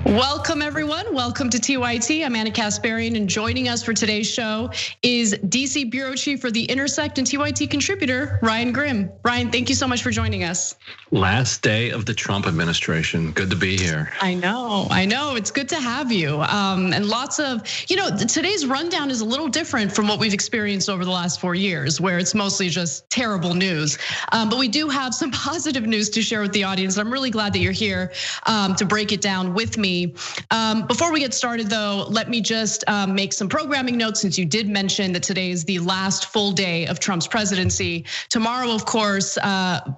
Welcome, everyone. Welcome to TYT. I'm Anna Kasparian, and joining us for today's show is DC Bureau Chief for The Intersect and TYT contributor, Ryan Grimm. Ryan, thank you so much for joining us. Last day of the Trump administration. Good to be here. I know. It's good to have you. And lots of, today's rundown is a little different from what we've experienced over the last 4 years, where it's mostly just terrible news. But we do have some positive news to share with the audience. I'm really glad that you're here to break it down with me. Before we get started, though, let me just make some programming notes, since you did mention that today is the last full day of Trump's presidency. Tomorrow, of course,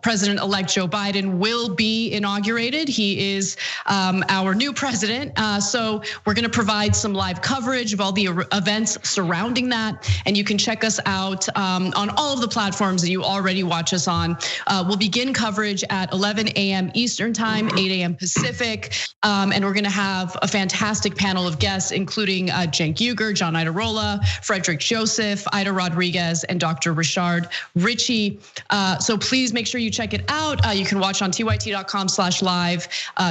President-elect Joe Biden will be inaugurated. He is our new president. So we're going to provide some live coverage of all the events surrounding that. And you can check us out on all of the platforms that you already watch us on. We'll begin coverage at 11 a.m. Eastern time, 8 a.m. Pacific. And we're going to have a fantastic panel of guests, including Cenk Uygur, John Iadarola, Frederick Joseph, Ida Rodriguez, and Dr. Richard Ritchie. So please make sure you check it out. You can watch on tyt.com/live,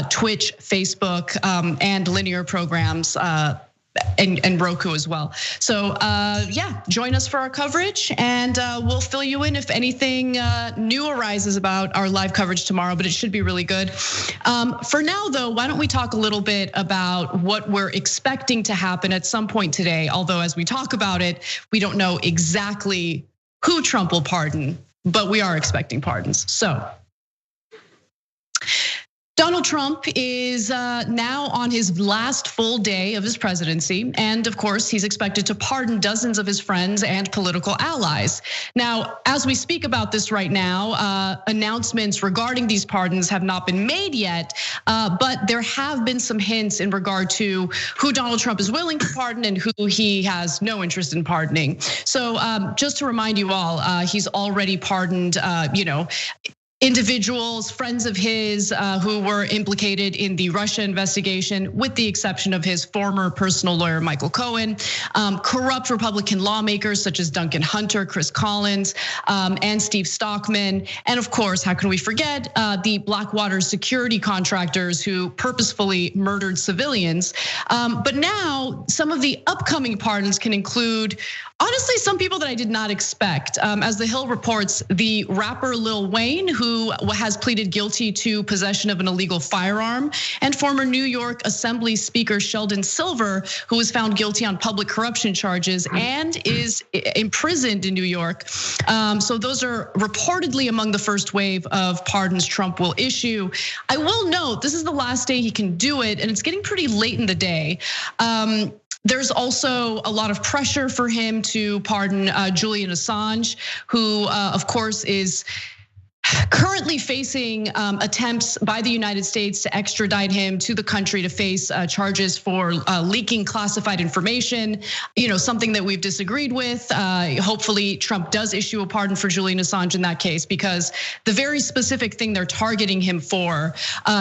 Twitch, Facebook, and linear programs. And Roku as well. So yeah, join us for our coverage, and we'll fill you in if anything new arises about our live coverage tomorrow, but it should be really good. For now, though, why don't we talk a little bit about what we're expecting to happen at some point today, although as we talk about it, we don't know exactly who Trump will pardon, but we are expecting pardons. So Donald Trump is now on his last full day of his presidency. And of course, he's expected to pardon dozens of his friends and political allies. Now, as we speak about this right now, announcements regarding these pardons have not been made yet, but there have been some hints in regard to who Donald Trump is willing to pardon and who he has no interest in pardoning. So just to remind you all, he's already pardoned, individuals, friends of his who were implicated in the Russia investigation, with the exception of his former personal lawyer, Michael Cohen, corrupt Republican lawmakers such as Duncan Hunter, Chris Collins, and Steve Stockman. And of course, how can we forget the Blackwater security contractors who purposefully murdered civilians. But now some of the upcoming pardons can include, honestly, some people that I did not expect. As The Hill reports, the rapper Lil Wayne, who has pleaded guilty to possession of an illegal firearm, and former New York Assembly Speaker Sheldon Silver, who was found guilty on public corruption charges and is imprisoned in New York. So those are reportedly among the first wave of pardons Trump will issue. I will note, this is the last day he can do it, and it's getting pretty late in the day. There's also a lot of pressure for him to pardon Julian Assange, who of course is currently facing attempts by the United States to extradite him to the country to face charges for leaking classified information. Something that we've disagreed with. Hopefully Trump does issue a pardon for Julian Assange in that case, because the very specific thing they're targeting him for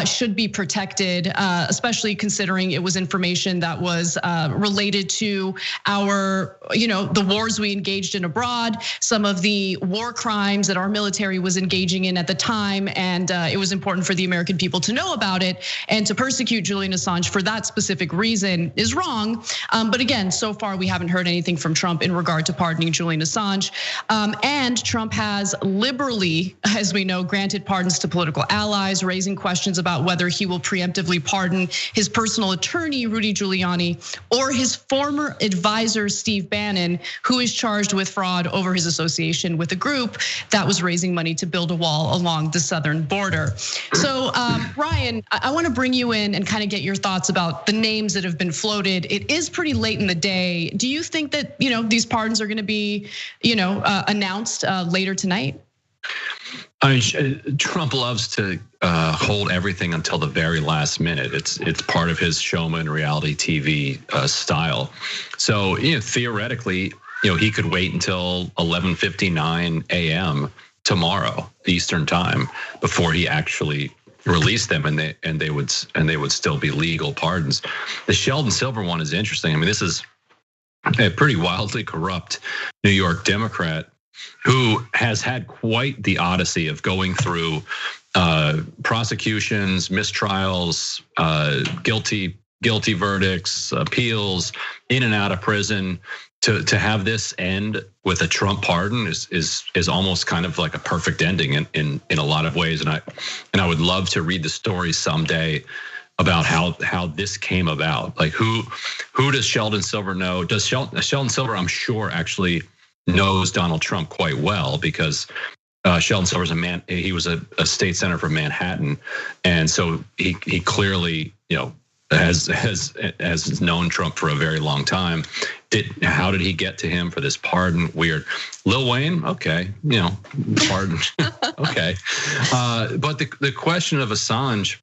should be protected, especially considering it was information that was related to our, the wars we engaged in abroad, some of the war crimes that our military was engaging in at the time, and it was important for the American people to know about it. And to persecute Julian Assange for that specific reason is wrong. But again, so far we haven't heard anything from Trump in regard to pardoning Julian Assange. And Trump has liberally, as we know, granted pardons to political allies, raising questions about whether he will preemptively pardon his personal attorney, Rudy Giuliani, or his former advisor, Steve Bannon, who is charged with fraud over his association with a group that was raising money to build a wall along the southern border. So Ryan, I want to bring you in and kind of get your thoughts about the names that have been floated. It is pretty late in the day. Do you think that these pardons are going to be announced later tonight? Trump loves to hold everything until the very last minute. It's part of his showman reality TV style. So theoretically, he could wait until 11:59 a.m. tomorrow Eastern time before he actually released them, and they would still be legal pardons. The Sheldon Silver one is interesting. I mean, this is a pretty wildly corrupt New York Democrat who has had quite the odyssey of going through prosecutions, mistrials, guilty guilty verdicts, appeals, in and out of prison. To have this end with a Trump pardon is almost kind of like a perfect ending in a lot of ways. And I would love to read the story someday about how this came about. Like who does Sheldon Silver know? Does Sheldon Silver, I'm sure, actually knows Donald Trump quite well, because Sheldon Silver's a man. He was a state senator from Manhattan, and so he clearly, has known Trump for a very long time. How did he get to him for this pardon? Weird. Lil Wayne, okay, pardon, okay. But the question of Assange,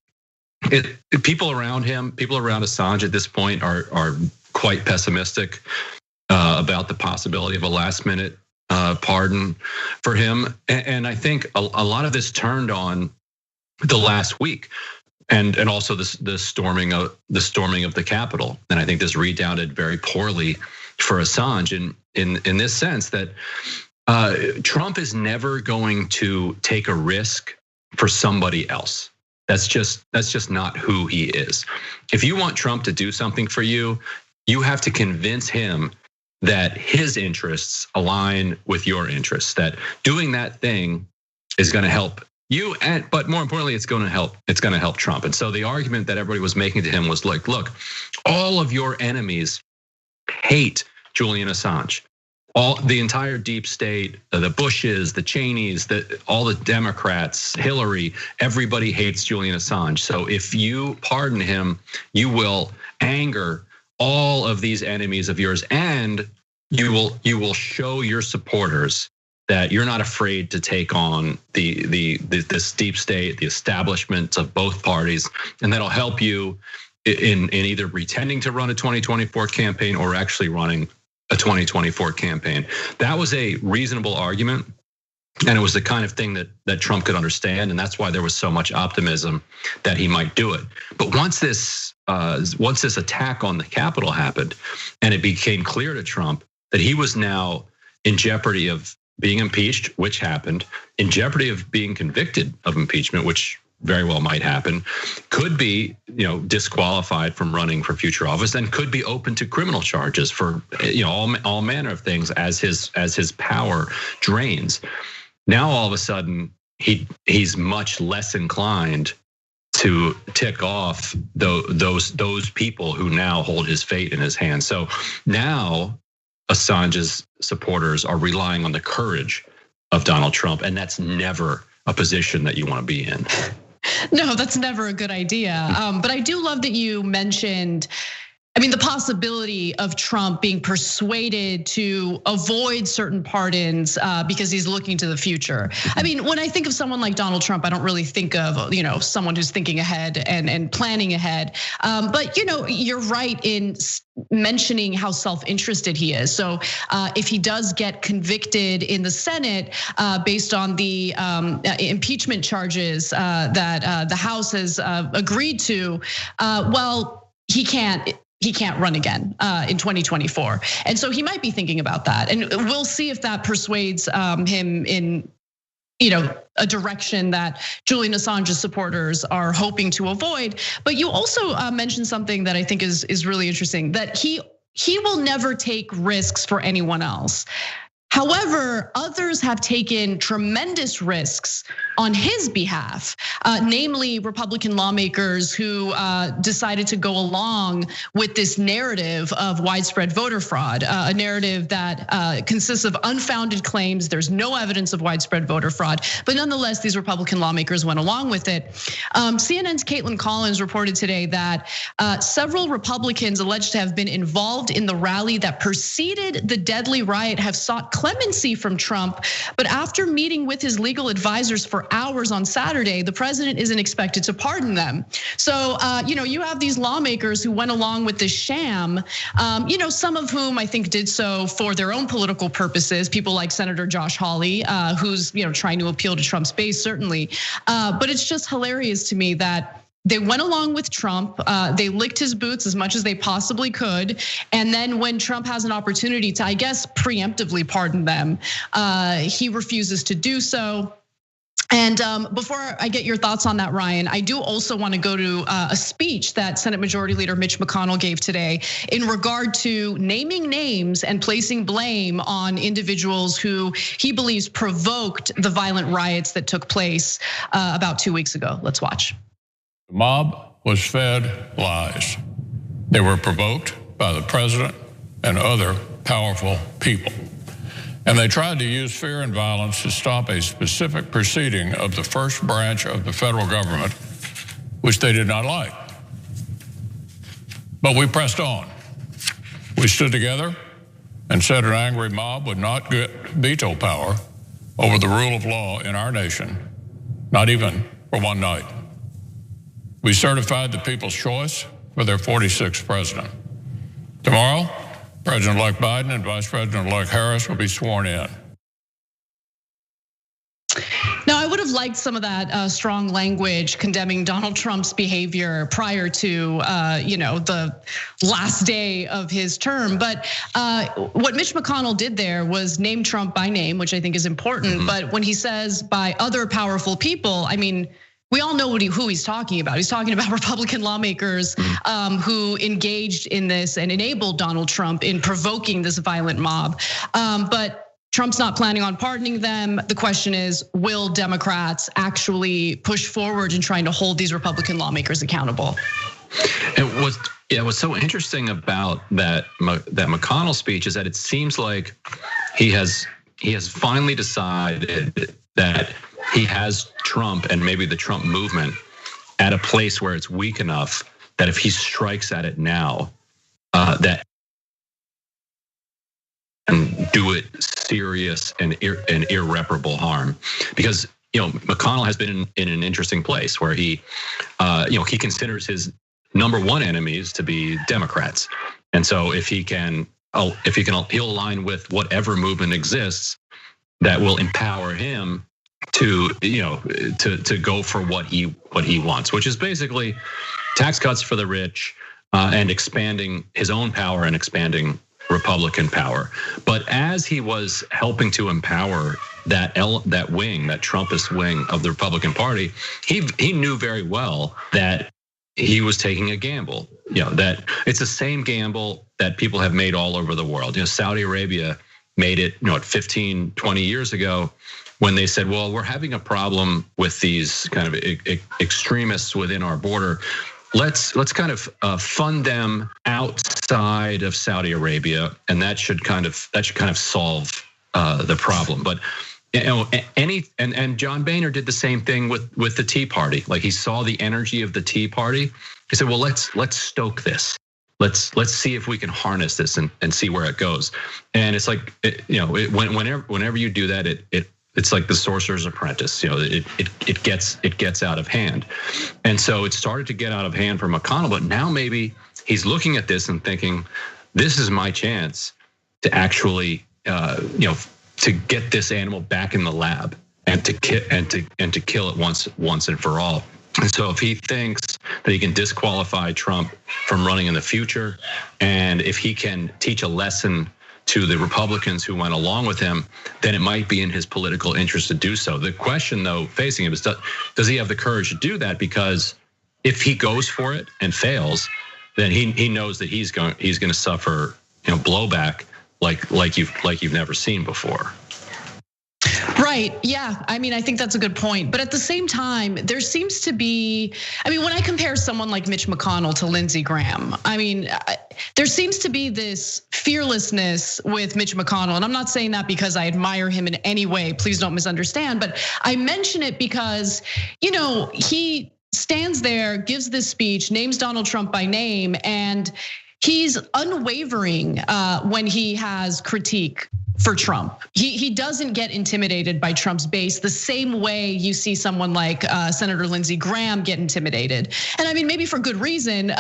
people around him, people around Assange at this point are quite pessimistic about the possibility of a last minute pardon for him. And I think a lot of this turned on the last week. And also the storming of the Capitol, and I think this redounded very poorly for Assange in this sense that Trump is never going to take a risk for somebody else. That's just not who he is. If you want Trump to do something for you, you have to convince him that his interests align with your interests. That doing that thing is going to help you, but more importantly, it's going to help Trump. And so the argument that everybody was making to him was like, look, all of your enemies hate Julian Assange. The entire deep state, the Bushes, the Cheneys, all the Democrats, Hillary, everybody hates Julian Assange. So if you pardon him, you will anger all of these enemies of yours, and you will show your supporters that you're not afraid to take on this deep state, the establishment of both parties, and that'll help you in either pretending to run a 2024 campaign or actually running a 2024 campaign. That was a reasonable argument, and it was the kind of thing that Trump could understand, and that's why there was so much optimism that he might do it. But once this attack on the Capitol happened, and it became clear to Trump that he was now in jeopardy of being impeached, which happened, in jeopardy of being convicted of impeachment, which very well might happen, could be disqualified from running for future office, and could be open to criminal charges for all manner of things as his power drains. Now all of a sudden he's much less inclined to tick off those people who now hold his fate in his hands. So now Assange's supporters are relying on the courage of Donald Trump, and that's never a position that you want to be in. No, that's never a good idea. But I do love that you mentioned, the possibility of Trump being persuaded to avoid certain pardons because he's looking to the future. When I think of someone like Donald Trump, I don't really think of someone who's thinking ahead and planning ahead. But you're right in mentioning how self-interested he is. So if he does get convicted in the Senate based on the impeachment charges that the House has agreed to, well, he can't run again in 2024. And so he might be thinking about that. And we'll see if that persuades him in a direction that Julian Assange's supporters are hoping to avoid. But you also mentioned something that I think is really interesting, that he will never take risks for anyone else. However, others have taken tremendous risks on his behalf, namely Republican lawmakers who decided to go along with this narrative of widespread voter fraud, a narrative that consists of unfounded claims. There's no evidence of widespread voter fraud, but nonetheless, these Republican lawmakers went along with it. CNN's Caitlin Collins reported today that several Republicans alleged to have been involved in the rally that preceded the deadly riot have sought clemency from Trump, but after meeting with his legal advisors for hours on Saturday, the president isn't expected to pardon them. So, you have these lawmakers who went along with this sham, some of whom I think did so for their own political purposes. People like Senator Josh Hawley, who's trying to appeal to Trump's base, certainly. But it's just hilarious to me that they went along with Trump. They licked his boots as much as they possibly could. And then when Trump has an opportunity to, I guess, preemptively pardon them, he refuses to do so. And before I get your thoughts on that, Ryan, I do also want to go to a speech that Senate Majority Leader Mitch McConnell gave today in regard to naming names and placing blame on individuals who he believes provoked the violent riots that took place about 2 weeks ago. Let's watch. The mob was fed lies. They were provoked by the president and other powerful people. And they tried to use fear and violence to stop a specific proceeding of the first branch of the federal government, which they did not like. But we pressed on. We stood together and said an angry mob would not get veto power over the rule of law in our nation, not even for one night. We certified the people's choice for their 46th president. Tomorrow, President-elect Biden and Vice President-elect Harris will be sworn in. Now, I would have liked some of that strong language condemning Donald Trump's behavior prior to the last day of his term. But what Mitch McConnell did there was name Trump by name, which I think is important. Mm-hmm. But when he says by other powerful people, I mean, we all know who he's talking about. He's talking about Republican lawmakers who engaged in this and enabled Donald Trump in provoking this violent mob. But Trump's not planning on pardoning them. The question is, will Democrats actually push forward in trying to hold these Republican lawmakers accountable? What's so interesting about that McConnell speech is that it seems like he has finally decided that he has Trump and maybe the Trump movement at a place where it's weak enough that if he strikes at it now, that and do it serious and irreparable harm. Because McConnell has been in an interesting place where he he considers his number one enemies to be Democrats, and so if he'll align with whatever movement exists that will empower him to go for what he wants, which is basically tax cuts for the rich and expanding his own power and expanding Republican power. But as he was helping to empower that wing, that Trumpist wing of the Republican Party, he knew very well that he was taking a gamble. That it's the same gamble that people have made all over the world. Saudi Arabia made it 15, 20 years ago when they said, well, we're having a problem with these kind of extremists within our border. Let's kind of fund them outside of Saudi Arabia, and that should kind of solve the problem. But and John Boehner did the same thing with the Tea Party. Like, he saw the energy of the Tea Party. He said, well, let's stoke this. Let's see if we can harness this and see where it goes. And it's like whenever you do that, it's like the Sorcerer's Apprentice. It gets out of hand, and so it started to get out of hand for McConnell. But now maybe he's looking at this and thinking, this is my chance to actually, to get this animal back in the lab and to kill it once and for all. And so if he thinks that he can disqualify Trump from running in the future, and if he can teach a lesson to the Republicans who went along with him, then it might be in his political interest to do so. The question, though, facing him is, does he have the courage to do that? Because if he goes for it and fails, then he knows that he's going to suffer blowback like you've never seen before. Right. Yeah. I mean, I think that's a good point. But at the same time, there seems to be, when I compare someone like Mitch McConnell to Lindsey Graham, there seems to be this fearlessness with Mitch McConnell. And I'm not saying that because I admire him in any way. Please don't misunderstand. But I mention it because, he stands there, gives this speech, names Donald Trump by name, and he's unwavering when he has critique for Trump. He doesn't get intimidated by Trump's base the same way you see someone like Senator Lindsey Graham get intimidated. And maybe for good reason.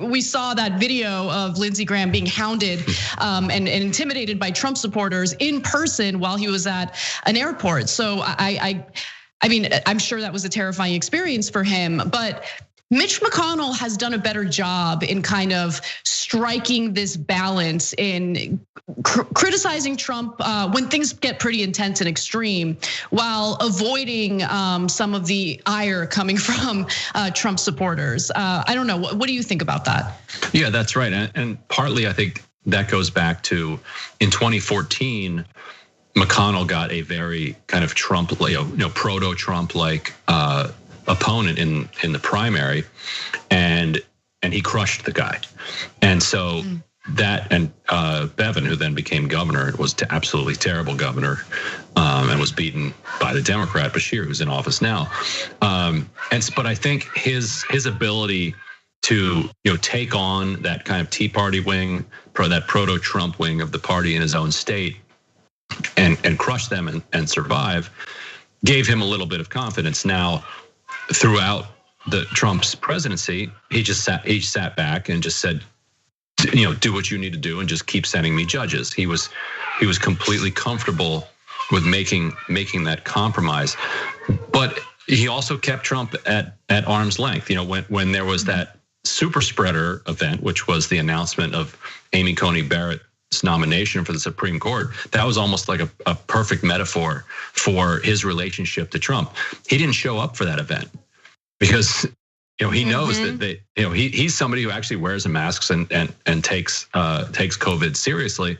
We saw that video of Lindsey Graham being hounded and intimidated by Trump supporters in person while he was at an airport. So I'm sure that was a terrifying experience for him, but Mitch McConnell has done a better job in kind of striking this balance in criticizing Trump when things get pretty intense and extreme, while avoiding some of the ire coming from Trump supporters. I don't know. What do you think about that? Yeah, that's right. And partly I think that goes back to in 2014, McConnell got a very kind of Trump, proto-Trump like opponent in the primary, and he crushed the guy. And so that, and Bevin, who then became governor, was absolutely terrible governor, and was beaten by the Democrat Bashir, who's in office now. But I think his ability to take on that kind of Tea Party wing, that proto-Trump wing of the party in his own state, and crush them and survive, gave him a little bit of confidence. Now, throughout the Trump's presidency, he sat back and just said, do what you need to do and just keep sending me judges. He was completely comfortable with making that compromise, but he also kept Trump at arm's length. When there was that super spreader event, which was the announcement of Amy Coney Barrett's nomination for the Supreme Court, that was almost like a perfect metaphor for his relationship to Trump. He didn't show up for that event because he knows that he's somebody who actually wears a mask and takes COVID seriously,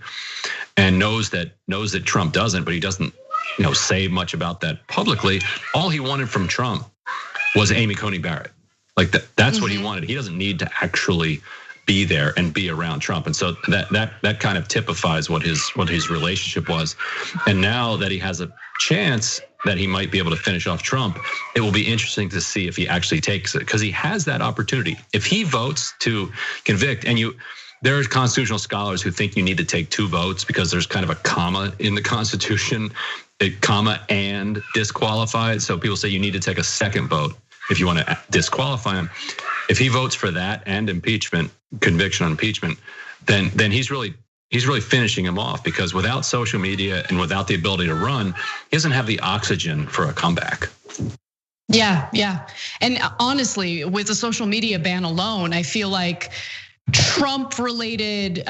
and knows that Trump doesn't, but he doesn't say much about that publicly. All he wanted from Trump was Amy Coney Barrett. Like that's what he wanted. He doesn't need to actually be there and be around Trump. And so that kind of typifies what his relationship was. And now that he has a chance that he might be able to finish off Trump, it will be interesting to see if he actually takes it, because he has that opportunity. If he votes to convict, and there are constitutional scholars who think you need to take 2 votes because there's kind of a comma in the Constitution, a comma and disqualified. So people say you need to take a second vote if you want to disqualify him. If he votes for that and impeachment, conviction on impeachment, then he's really finishing him off, because without social media and without the ability to run, he doesn't have the oxygen for a comeback. Yeah. And honestly, with the social media ban alone, I feel like Trump-related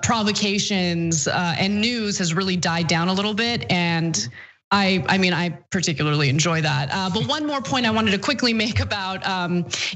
provocations and news has really died down a little bit, and I particularly enjoy that. But one more point I wanted to quickly make about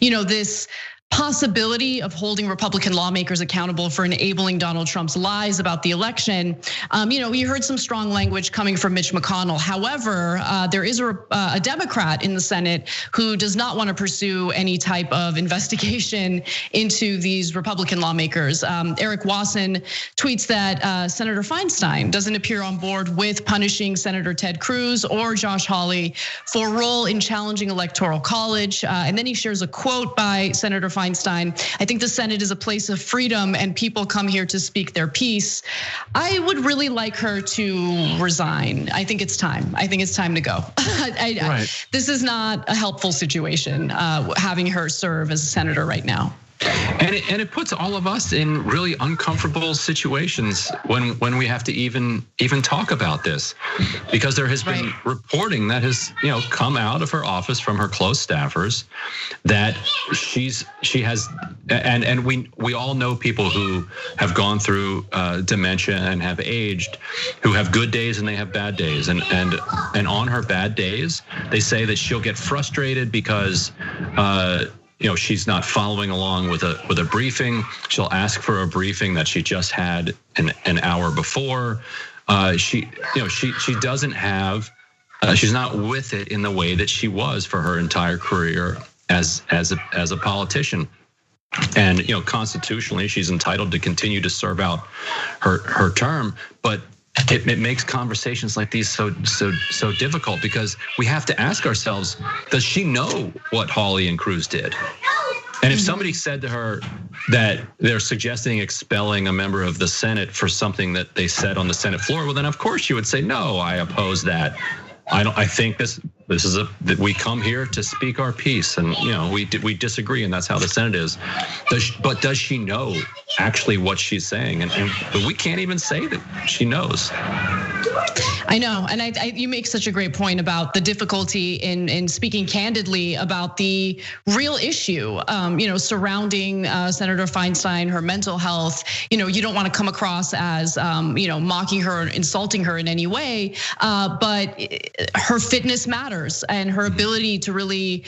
this possibility of holding Republican lawmakers accountable for enabling Donald Trump's lies about the election. We heard some strong language coming from Mitch McConnell. However, there is a Democrat in the Senate who does not want to pursue any type of investigation into these Republican lawmakers. Eric Wasson tweets that Senator Feinstein doesn't appear on board with punishing Senator Ted Cruz or Josh Hawley for a role in challenging Electoral College. And then he shares a quote by Senator Feinstein. I think the Senate is a place of freedom and people come here to speak their piece. I would really like her to resign. I think it's time. I think it's time to go. Right. This is not a helpful situation, having her serve as a senator right now. And it puts all of us in really uncomfortable situations when we have to even talk about this, because there has been reporting that has come out of her office from her close staffers that she has, and we all know people who have gone through dementia and have aged, who have good days and they have bad days, and on her bad days they say that she'll get frustrated because she's not following along with a briefing. She'll ask for a briefing that she just had an hour before. She doesn't have. She's not with it in the way that she was for her entire career as a politician. And constitutionally, she's entitled to continue to serve out her term, but it makes conversations like these so difficult, because we have to ask ourselves, does she know what Hawley and Cruz did? And if somebody said to her that they're suggesting expelling a member of the Senate for something that they said on the Senate floor, well, then of course she would say, no, I oppose that. I think this is that we come here to speak our piece, and we disagree, and that's how the Senate is. But does she know actually what she's saying? But we can't even say that she knows. I know, and you make such a great point about the difficulty in speaking candidly about the real issue, surrounding Senator Feinstein, her mental health. You don't want to come across as, mocking her or insulting her in any way, but her fitness matters and her ability to really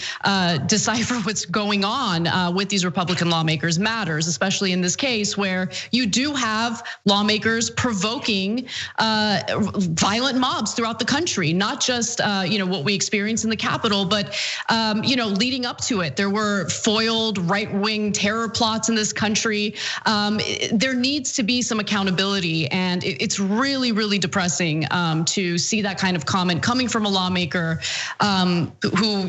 decipher what's going on with these Republican lawmakers matters, especially in this case where you do have lawmakers provoking violent mobs throughout the country, not just what we experienced in the Capitol, but leading up to it, there were foiled right-wing terror plots in this country. There needs to be some accountability, and it's really, really depressing to see that kind of comment coming from a lawmaker who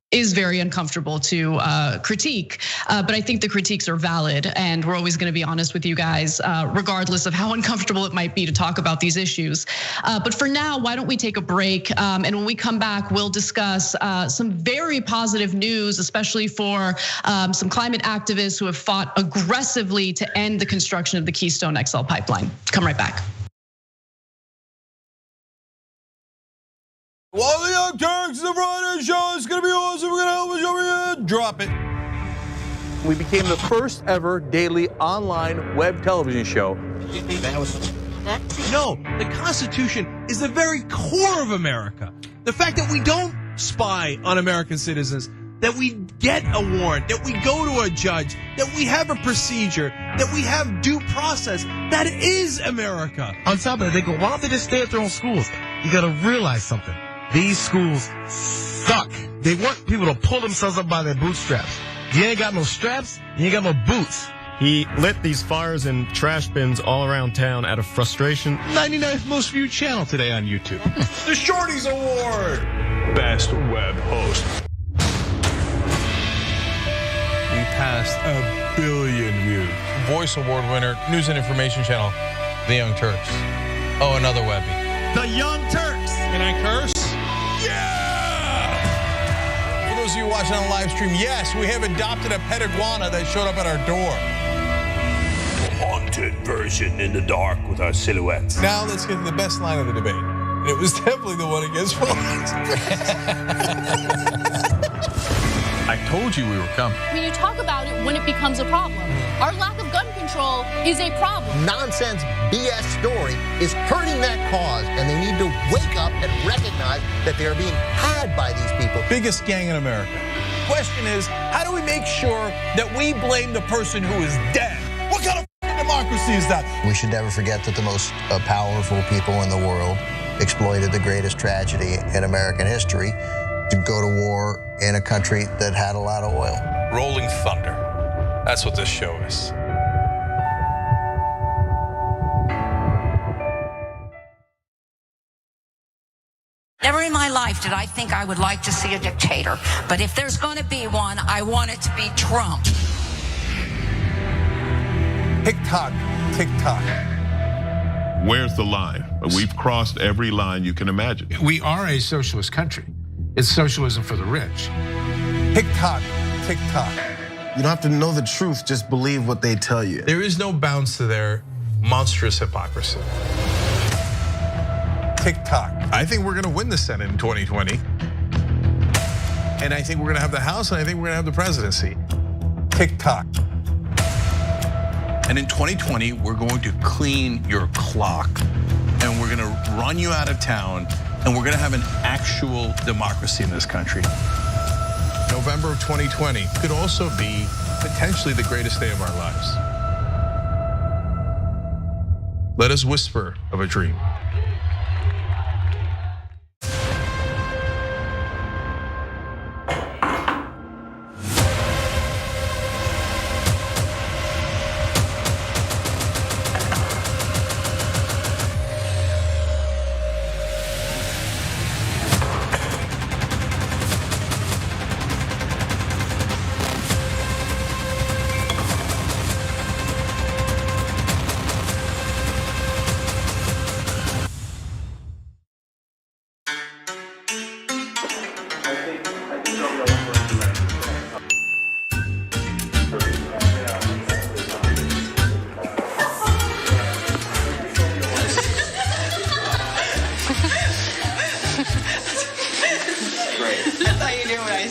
is very uncomfortable to critique, but I think the critiques are valid, and we're always going to be honest with you guys, regardless of how uncomfortable it might be to talk about these issues. But for now, why don't we take a break? And when we come back, we'll discuss some very positive news, especially for some climate activists who have fought aggressively to end the construction of the Keystone XL pipeline. Come right back. While the Young Turks, the rioters show is gonna be awesome. We're gonna help us over here. Drop it. We became the first ever daily online web television show. No, the Constitution is the very core of America. The fact that we don't spy on American citizens, that we get a warrant, that we go to a judge, that we have a procedure, that we have due process, that is America. On top of it, they go, why don't they just stay at their own schools? You gotta realize something. These schools suck. They want people to pull themselves up by their bootstraps. You ain't got no straps, you ain't got no boots. He lit these fires in trash bins all around town out of frustration. 99th most viewed channel today on YouTube. The Shorties Award. Best web host. We passed 1 billion views. Voice Award winner, News and Information Channel, The Young Turks. Oh, another Webby. The Young Turks. Can I curse? Yeah! For those of you watching on the live stream, yes, we have adopted a pet iguana that showed up at our door. Haunted version in the dark with our silhouettes. Now let's get to the best line of the debate. And it was definitely the one against Fox. I told you we were coming. I mean, you talk about it when it becomes a problem. Our lack of gun control is a problem. Nonsense BS story is hurting that cause, and they need to wake up and recognize that they are being had by these people. Biggest gang in America. Question is, how do we make sure that we blame the person who is dead? What kind of democracy is that? We should never forget that the most powerful people in the world exploited the greatest tragedy in American history to go to war in a country that had a lot of oil. Rolling thunder. That's what this show is. Never in my life did I think I would like to see a dictator. But if there's going to be one, I want it to be Trump. Tick-tock, tick-tock. Where's the line? We've crossed every line you can imagine. We are a socialist country. It's socialism for the rich. Tick-tock, tick-tock. You don't have to know the truth, just believe what they tell you. There is no bounds to their monstrous hypocrisy. Tick-tock. I think we're gonna win the Senate in 2020. And I think we're gonna have the House, and I think we're gonna have the presidency. Tick-tock. And in 2020, we're going to clean your clock, and we're gonna run you out of town, and we're gonna have an actual democracy in this country. November of 2020 could also be potentially the greatest day of our lives. Let us whisper of a dream.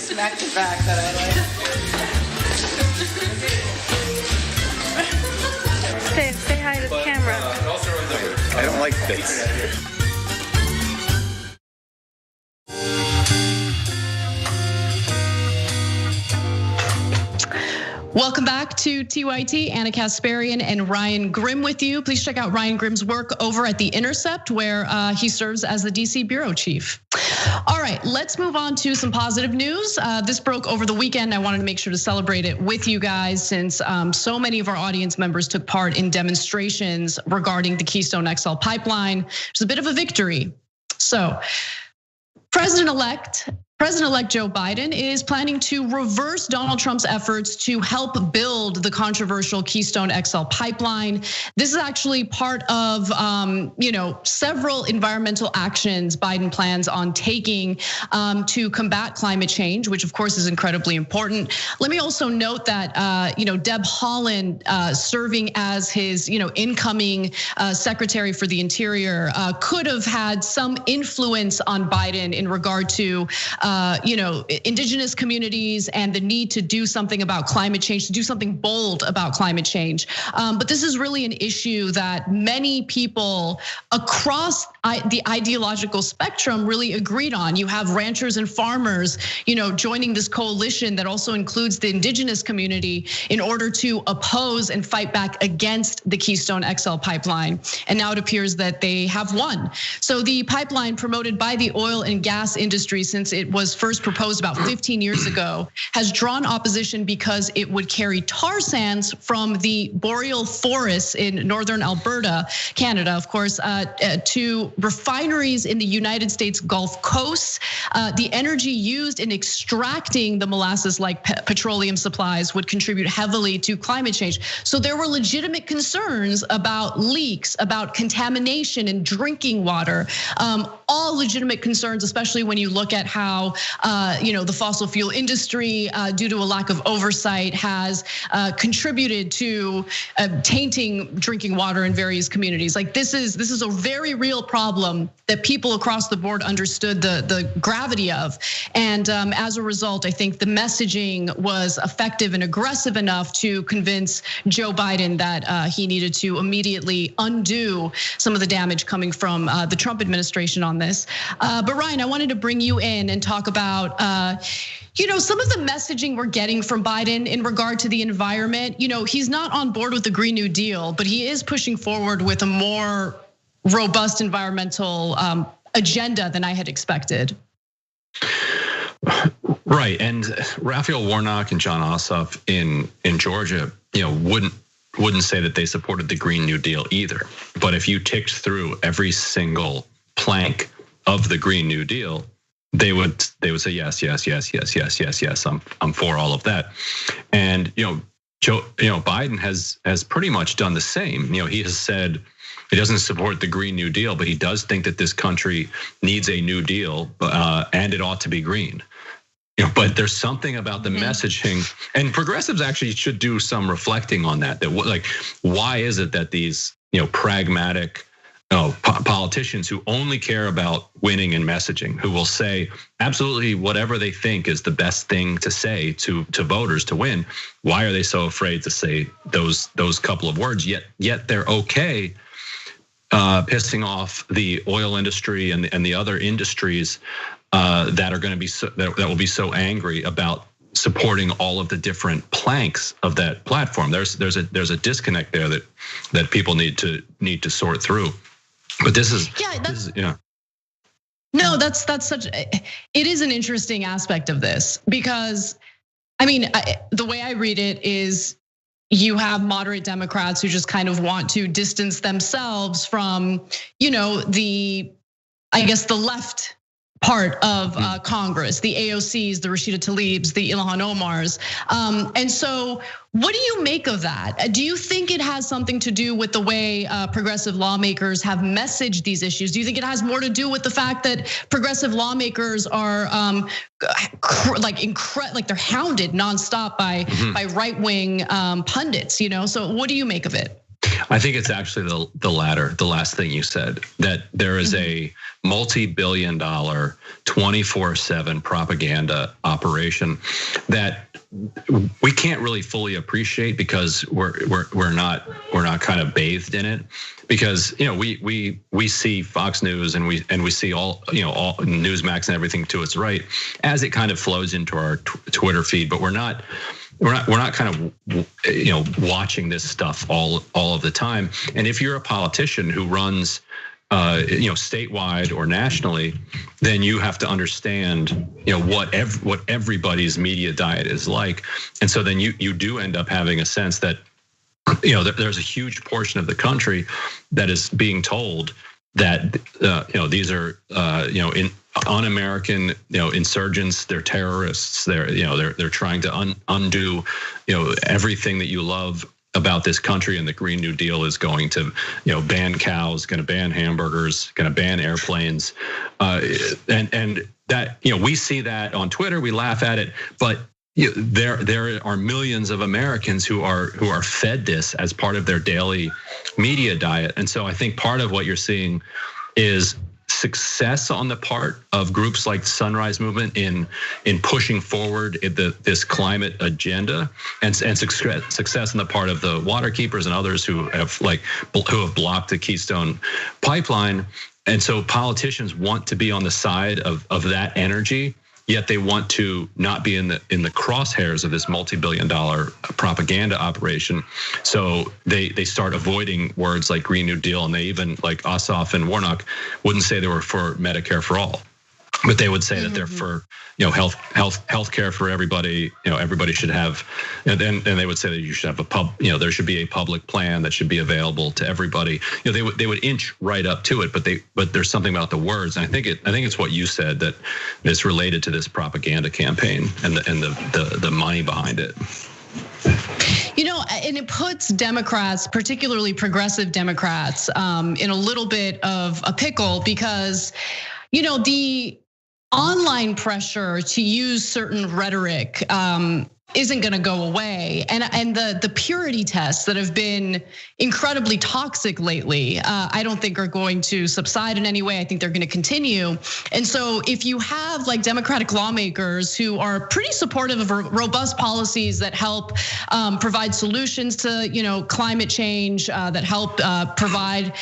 smack the back that I like. Say hi to the camera. I don't like this. Welcome back to TYT. Anna Kasparian and Ryan Grimm with you. Please check out Ryan Grimm's work over at The Intercept, where he serves as the DC bureau chief. All right, let's move on to some positive news. This broke over the weekend. I wanted to make sure to celebrate it with you guys, since so many of our audience members took part in demonstrations regarding the Keystone XL pipeline. It's a bit of a victory. So, President-elect Joe Biden is planning to reverse Donald Trump's efforts to help build the controversial Keystone XL pipeline. This is actually part of several environmental actions Biden plans on taking to combat climate change, which of course is incredibly important. Let me also note that Deb Haaland, serving as his incoming Secretary for the Interior, could have had some influence on Biden in regard to indigenous communities and the need to do something about climate change, to do something bold about climate change. But this is really an issue that many people across the ideological spectrum really agreed on. You have ranchers and farmers, joining this coalition that also includes the indigenous community in order to oppose and fight back against the Keystone XL pipeline. And now it appears that they have won. So the pipeline, promoted by the oil and gas industry since it was first proposed about 15 years ago, has drawn opposition because it would carry tar sands from the boreal forests in northern Alberta, Canada, of course, to refineries in the United States Gulf Coast. The energy used in extracting the molasses-like petroleum supplies would contribute heavily to climate change. So there were legitimate concerns about leaks, about contamination in drinking water, all legitimate concerns, especially when you look at how the fossil fuel industry, due to a lack of oversight, has contributed to tainting drinking water in various communities. Like this is a very real problem that people across the board understood the gravity of. And as a result, I think the messaging was effective and aggressive enough to convince Joe Biden that he needed to immediately undo some of the damage coming from the Trump administration on this. But Ryan, I wanted to bring you in and talk about some of the messaging we're getting from Biden in regard to the environment. He's not on board with the Green New Deal, but he is pushing forward with a more robust environmental agenda than I had expected. Right, and Raphael Warnock and John Ossoff in Georgia, wouldn't say that they supported the Green New Deal either. But if you ticked through every single plank of the Green New Deal, they would say yes. I'm for all of that. And Biden has pretty much done the same. He has said he doesn't support the Green New Deal, but he does think that this country needs a new deal, and it ought to be green. But there's something about the messaging, and progressives actually should do some reflecting on that. Why is it that these pragmatic politicians who only care about winning and messaging, who will say absolutely whatever they think is the best thing to say to voters to win, why are they so afraid to say those couple of words? Yet they're okay pissing off the oil industry and the other industries that are going to be that will be so angry about supporting all of the different planks of that platform. There's a disconnect there that people need to sort through. But this is No, that's such. It is an interesting aspect of this because, the way I read it is, you have moderate Democrats who just kind of want to distance themselves from, the left part of Congress, the AOCs, the Rashida Tlaibs, the Ilhan Omars. And so what do you make of that? Do you think it has something to do with the way progressive lawmakers have messaged these issues? Do you think it has more to do with the fact that progressive lawmakers are like they're hounded nonstop by right-wing pundits, So what do you make of it? I think it's actually the latter, the last thing you said, that there is a multi-billion-dollar 24/7 propaganda operation that we can't really fully appreciate because we're not kind of bathed in it, because we see Fox News and we see all Newsmax and everything to its right as it kind of flows into our Twitter feed, but we're not kind of watching this stuff all of the time. And if you're a politician who runs statewide or nationally, then you have to understand what everybody's media diet is like. And so then you do end up having a sense that there's a huge portion of the country that is being told that these are un-American insurgents, they're terrorists, they're trying to undo everything that you love about this country, and the Green New Deal is going to ban cows, going to ban hamburgers, going to ban airplanes, and that we see that on Twitter, we laugh at it, but there are millions of Americans who are fed this as part of their daily media diet. And so I think part of what you're seeing is success on the part of groups like the Sunrise Movement in pushing forward this climate agenda, and success on the part of the water keepers and others who have blocked the Keystone pipeline. And so politicians want to be on the side of that energy, yet they want to not be in the crosshairs of this multi-billion-dollar propaganda operation. So they start avoiding words like Green New Deal, and they even, like Ossoff and Warnock, wouldn't say they were for Medicare for all, but they would say that they're for health care for everybody. Everybody should have, and they would say that you should have there should be a public plan that should be available to everybody. They would inch right up to it, but there's something about the words, and I think it's what you said that is related to this propaganda campaign and the money behind it. And it puts Democrats, particularly progressive Democrats, in a little bit of a pickle, because the online pressure to use certain rhetoric isn't going to go away, and the purity tests that have been incredibly toxic lately, I don't think are going to subside in any way. I think they're going to continue. And so if you have like Democratic lawmakers who are pretty supportive of robust policies that help provide solutions to climate change, that help provide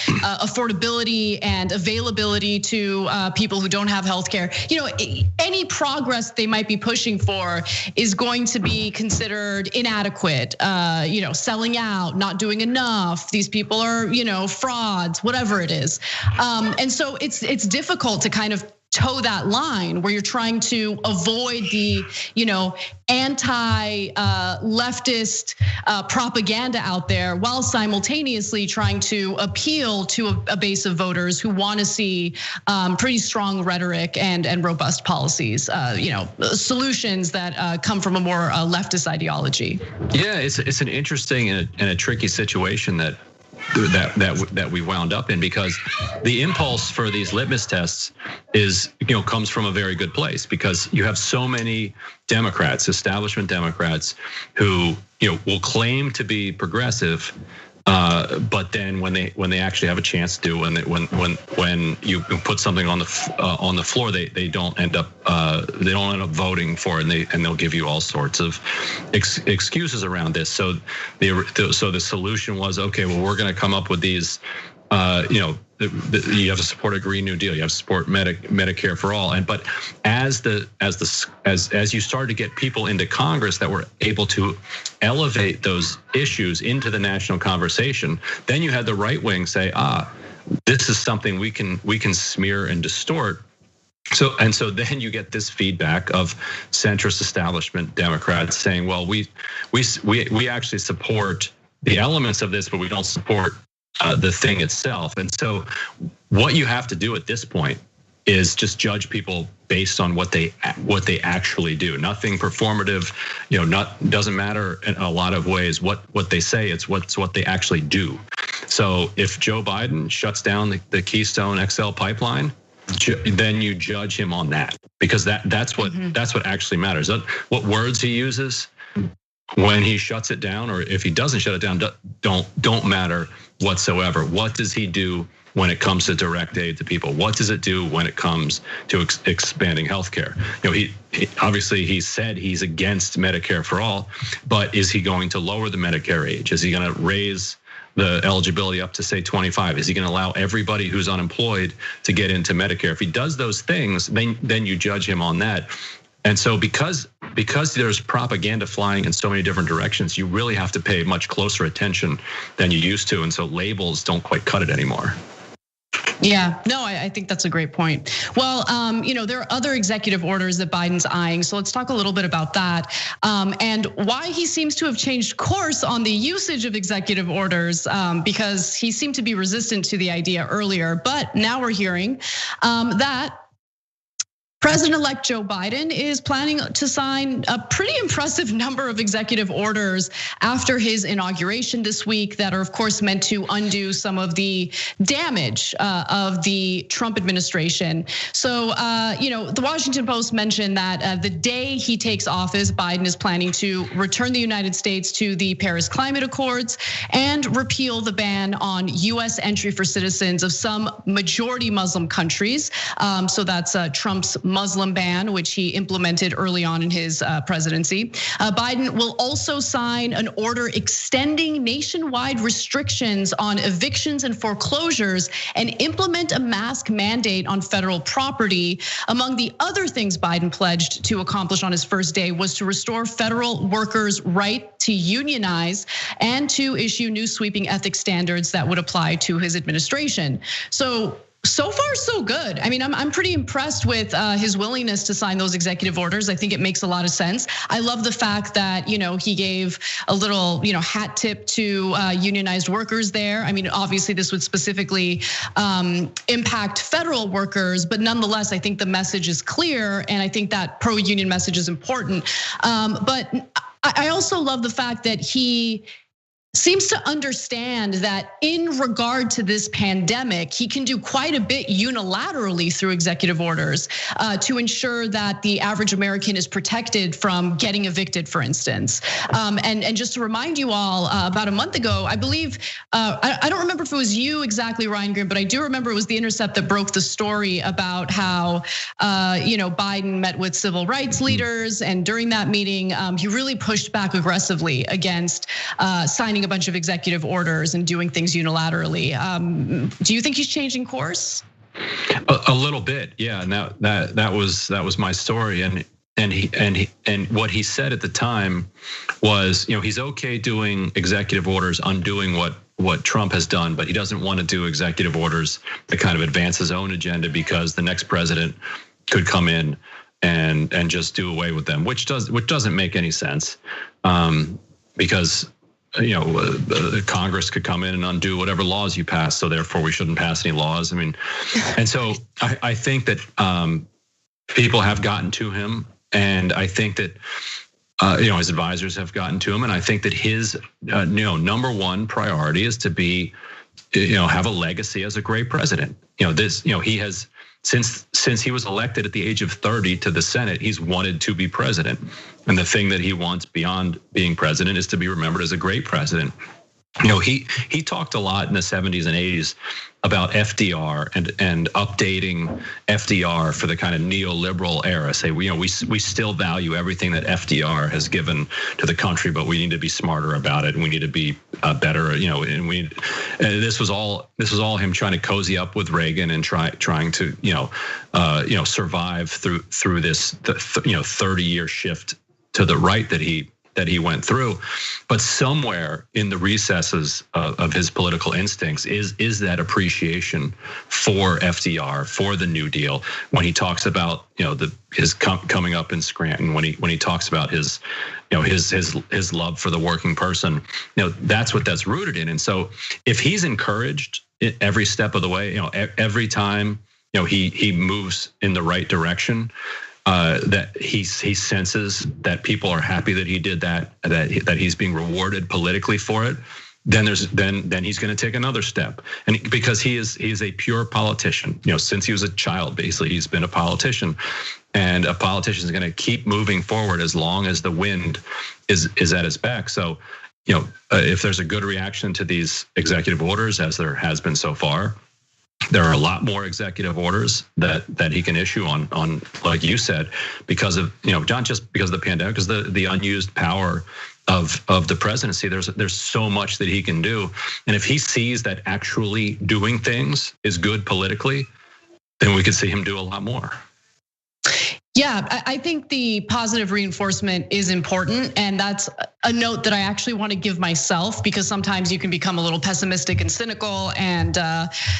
affordability and availability to people who don't have health care, any progress they might be pushing for is going to be considered inadequate, selling out, not doing enough. These people are, frauds, whatever it is. And so it's difficult to kind of toe that line where you're trying to avoid the, anti-leftist propaganda out there, while simultaneously trying to appeal to a base of voters who want to see pretty strong rhetoric and robust policies, solutions that come from a more leftist ideology. Yeah, it's an interesting and a tricky situation that we wound up in, because the impulse for these litmus tests comes from a very good place, because you have so many Democrats, establishment Democrats, who will claim to be progressive, but then when they actually have a chance to, when you put something on the floor, they don't end up voting for it, and they'll give you all sorts of excuses around this. So the solution was, okay, well, we're going to come up with these. You have to support a Green New Deal. You have to support Medicare for all. But as you started to get people into Congress that were able to elevate those issues into the national conversation, then you had the right wing say, this is something we can smear and distort. So then you get this feedback of centrist establishment Democrats saying, well, we actually support the elements of this, but we don't support the thing itself. And so what you have to do at this point is just judge people based on what they actually do. Nothing performative, doesn't matter in a lot of ways what they say, it's what they actually do. So if Joe Biden shuts down the Keystone XL pipeline, then you judge him on that, because that's what actually matters. What words he uses when he shuts it down, or if he doesn't shut it down, don't matter whatsoever. What does he do when it comes to direct aid to people? What does it do when it comes to expanding healthcare? He obviously he said he's against Medicare for all, but is he going to lower the Medicare age? Is he going to raise the eligibility up to say 25? Is he going to allow everybody who's unemployed to get into Medicare? If he does those things, then you judge him on that. And so because there's propaganda flying in so many different directions, you really have to pay much closer attention than you used to. And so labels don't quite cut it anymore. Yeah, no, I think that's a great point. Well, there are other executive orders that Biden's eyeing. So let's talk a little bit about that and why he seems to have changed course on the usage of executive orders, because he seemed to be resistant to the idea earlier. But now we're hearing that President-elect Joe Biden is planning to sign a pretty impressive number of executive orders after his inauguration this week that are, of course, meant to undo some of the damage of the Trump administration. So, the Washington Post mentioned that the day he takes office, Biden is planning to return the United States to the Paris Climate Accords and repeal the ban on US entry for citizens of some majority Muslim countries. So that's Trump's Muslim ban, which he implemented early on in his presidency. Biden will also sign an order extending nationwide restrictions on evictions and foreclosures and implement a mask mandate on federal property. Among the other things Biden pledged to accomplish on his first day was to restore federal workers' right to unionize and to issue new sweeping ethics standards that would apply to his administration. So far, so good. I mean, I'm pretty impressed with his willingness to sign those executive orders. I think it makes a lot of sense. I love the fact that, he gave a little, hat tip to unionized workers there. I mean, obviously this would specifically impact federal workers, but nonetheless, I think the message is clear. And I think that pro-union message is important. But I also love the fact that he seems to understand that in regard to this pandemic, he can do quite a bit unilaterally through executive orders to ensure that the average American is protected from getting evicted, for instance. And just to remind you all, about a month ago, I believe, I don't remember if it was you exactly, Ryan Green, but I do remember it was The Intercept that broke the story about how, Biden met with civil rights leaders, and during that meeting, he really pushed back aggressively against signing a bunch of executive orders and doing things unilaterally. Do you think he's changing course? A little bit, yeah. And that was my story, and what he said at the time was, he's okay doing executive orders, undoing what Trump has done, but he doesn't want to do executive orders that kind of advance his own agenda because the next president could come in and just do away with them, which doesn't make any sense, because Congress could come in and undo whatever laws you pass. So therefore we shouldn't pass any laws. I mean, and so I think that people have gotten to him, and I think that his advisors have gotten to him, and I think that his number one priority is to be, have a legacy as a great president. He has, since he was elected at the age of 30 to the Senate, he's wanted to be president. And the thing that he wants beyond being president is to be remembered as a great president. He talked a lot in the 70s and 80s about FDR and updating FDR for the kind of neoliberal era. Say, we still value everything that FDR has given to the country, but we need to be smarter about it, and we need to be better. And this was all him trying to cozy up with Reagan and trying to survive through this 30-year shift to the right that he went through. But somewhere in the recesses of his political instincts is that appreciation for FDR, for the New Deal. When he talks about his coming up in Scranton, when he talks about his love for the working person, that's what that's rooted in. And so if he's encouraged every step of the way, every time he moves in the right direction, that he senses that people are happy that he did that he's being rewarded politically for it, then he's going to take another step. And because he is a pure politician, since he was a child, basically he's been a politician, and a politician is going to keep moving forward as long as the wind is at his back. So if there's a good reaction to these executive orders, as there has been so far, there are a lot more executive orders that he can issue on, like you said, because of, not just because of the pandemic, because the unused power of the presidency. There's so much that he can do. And if he sees that actually doing things is good politically, then we could see him do a lot more. Yeah, I think the positive reinforcement is important. And that's a note that I actually want to give myself, because sometimes you can become a little pessimistic and cynical, and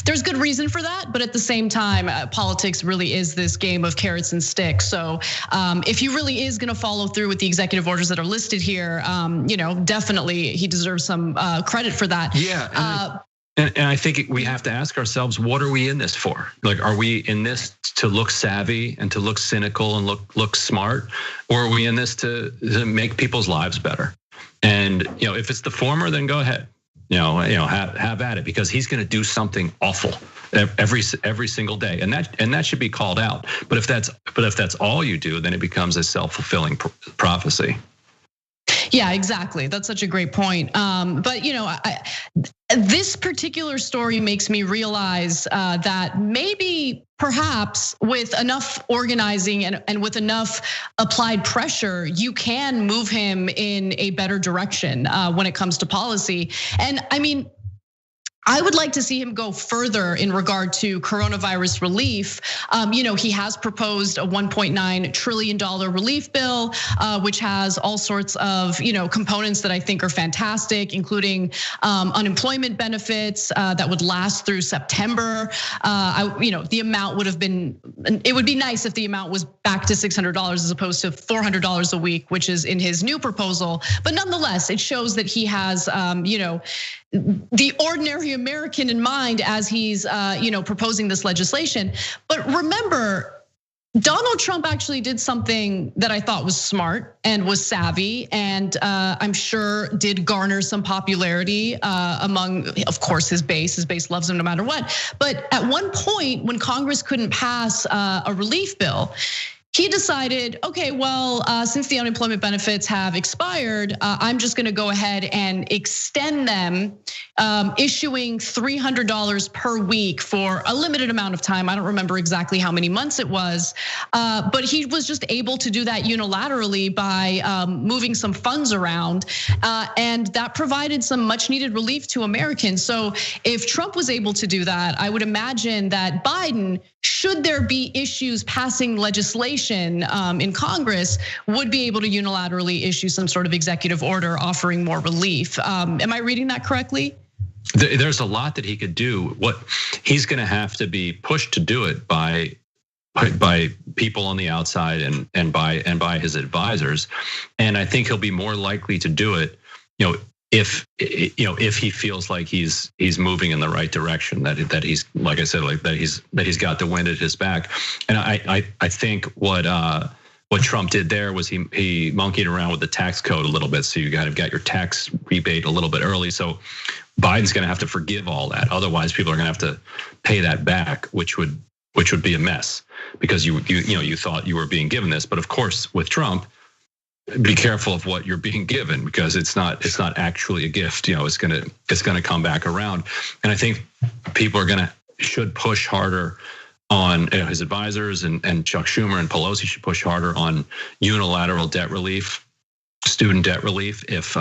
there's good reason for that. But at the same time, politics really is this game of carrots and sticks. So if he really is going to follow through with the executive orders that are listed here, definitely he deserves some credit for that. Yeah. And I think we have to ask ourselves, what are we in this for? Like, are we in this to look savvy and to look cynical and look smart? Or are we in this to make people's lives better? And if it's the former, then go ahead. Have at it, because he's gonna do something awful every single day. And that should be called out. But if that's all you do, then it becomes a self-fulfilling prophecy. Yeah, exactly. That's such a great point. But this particular story makes me realize that maybe, perhaps, with enough organizing and with enough applied pressure, you can move him in a better direction when it comes to policy. And I mean, I would like to see him go further in regard to coronavirus relief. He has proposed a $1.9 trillion relief bill, which has all sorts of components that I think are fantastic, including unemployment benefits that would last through September. The amount would have been. It would be nice if the amount was back to $600 as opposed to $400 a week, which is in his new proposal. But nonetheless, it shows that he has, the ordinary American in mind as he's proposing this legislation. But remember, Donald Trump actually did something that I thought was smart and was savvy, and I'm sure did garner some popularity among, of course, his base. His base loves him no matter what. But at one point, when Congress couldn't pass a relief bill, he decided, okay, well, since the unemployment benefits have expired, I'm just gonna go ahead and extend them, issuing $300 per week for a limited amount of time. I don't remember exactly how many months it was, but he was just able to do that unilaterally by moving some funds around, and that provided some much needed relief to Americans. So if Trump was able to do that, I would imagine that Biden, should there be issues passing legislation in Congress, would be able to unilaterally issue some sort of executive order offering more relief. Am I reading that correctly? There's a lot that he could do. What he's going to have to be pushed to do it by people on the outside and by his advisors, and I think he'll be more likely to do it, if he feels like he's moving in the right direction, that he's, like I said, like that he's got the wind at his back. And I think what Trump did there was he monkeyed around with the tax code a little bit, so you got your tax rebate a little bit early. So Biden's going to have to forgive all that. Otherwise, people are going to have to pay that back, which would be a mess, because you thought you were being given this. But of course, with Trump, be careful of what you're being given, because it's not actually a gift. It's gonna come back around. And I think people should push harder on his advisors, and Chuck Schumer and Pelosi should push harder on unilateral debt relief, student debt relief. If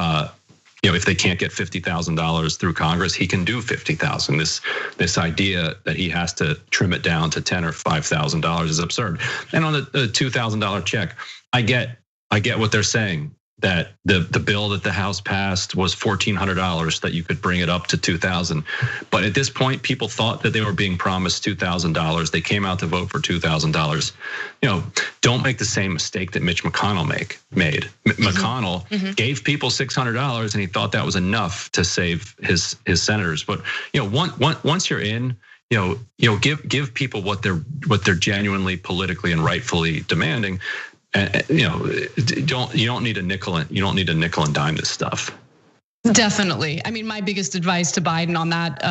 they can't get $50,000 through Congress, he can do $50,000. This idea that he has to trim it down to $10,000 or $5,000 is absurd. And on the $2,000 check, I get what they're saying, that the bill that the House passed was $1,400, that you could bring it up to $2,000. But at this point, people thought that they were being promised $2,000. They came out to vote for $2,000. Don't make the same mistake that Mitch McConnell made. McConnell gave people $600, and he thought that was enough to save his senators. But once you're in, give people what they're genuinely, politically, and rightfully demanding. And you don't need a nickel and dime this stuff. Definitely. I mean, my biggest advice to Biden on that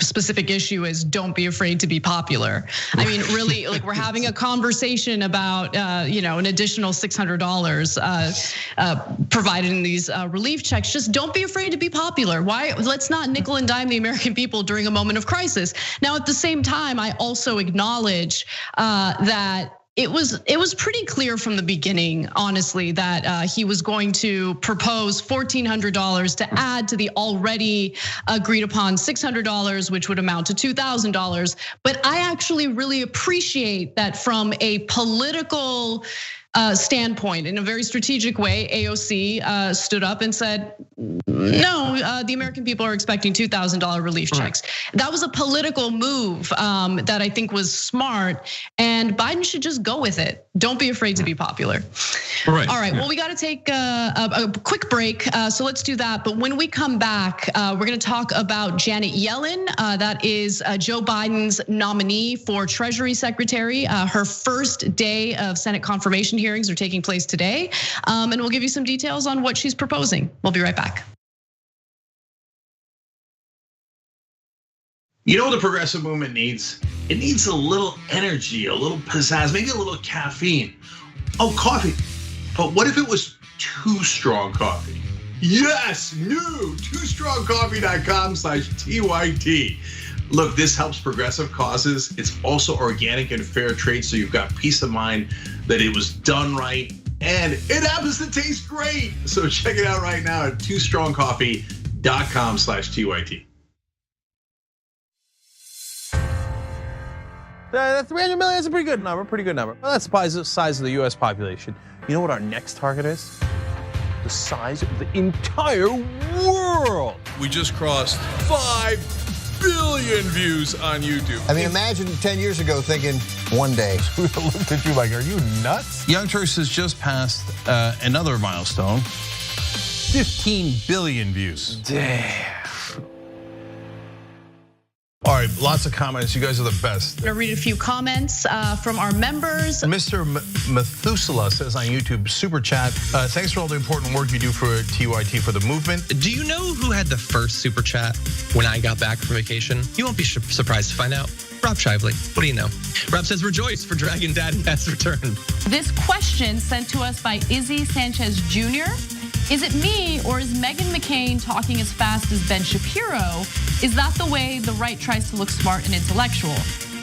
specific issue is don't be afraid to be popular. I mean, really, like we're having a conversation about, an additional $600 provided in these relief checks. Just don't be afraid to be popular. Why? Let's not nickel and dime the American people during a moment of crisis. Now, at the same time, I also acknowledge that it was pretty clear from the beginning, honestly, that he was going to propose $1,400 to add to the already agreed upon $600, which would amount to $2,000. But I actually really appreciate that from a political standpoint, in a very strategic way, AOC stood up and said, no, the American people are expecting $2,000 relief checks. That was a political move that I think was smart, and Biden should just go with it. Don't be afraid to be popular. All right, well, we gotta take a quick break, so let's do that. But when we come back, we're gonna talk about Janet Yellen. That is Joe Biden's nominee for Treasury Secretary. Her first day of Senate confirmation hearings are taking place today. And we'll give you some details on what she's proposing. We'll be right back. You know what the progressive movement needs? It needs a little energy, a little pizzazz, maybe a little caffeine. Oh, coffee. But what if it was Too Strong Coffee? Yes, new TooStrongCoffee.com/TYT. Look, this helps progressive causes. It's also organic and fair trade, so you've got peace of mind that it was done right, and it happens to taste great. So check it out right now at TooStrongCoffee.com/TYT. That's 300 million, that's a pretty good number, Well, that's the size of the US population. You know what our next target is? The size of the entire world. We just crossed 5 billion views on YouTube. I mean, imagine 10 years ago thinking one day. We looked at you like, are you nuts? Young Turks has just passed another milestone. 15 billion views. Damn. All right, lots of comments. You guys are the best. I'm gonna read a few comments from our members. Mr. Methuselah says on YouTube, super chat, thanks for all the important work you do for TYT for the movement. Do you know who had the first super chat when I got back from vacation? You won't be surprised to find out. Rob Shively. What do you know? Rob says, rejoice, for Dragon Daddy has returned. This question sent to us by Izzy Sanchez Jr. Is it me, or is Meghan McCain talking as fast as Ben Shapiro? Is that the way the right tries to look smart and intellectual?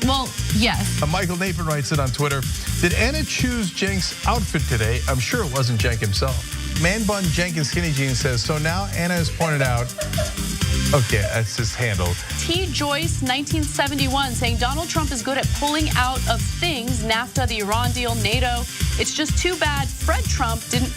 Well, yes. Michael Nathan writes it on Twitter. Did Anna choose Cenk's outfit today? I'm sure it wasn't Cenk himself. Man Bun Jenkins Skinny Jeans says, so now Anna has pointed out, okay, that's his handle. T. Joyce, 1971, saying Donald Trump is good at pulling out of things, NAFTA, the Iran deal, NATO. It's just too bad Fred Trump didn't.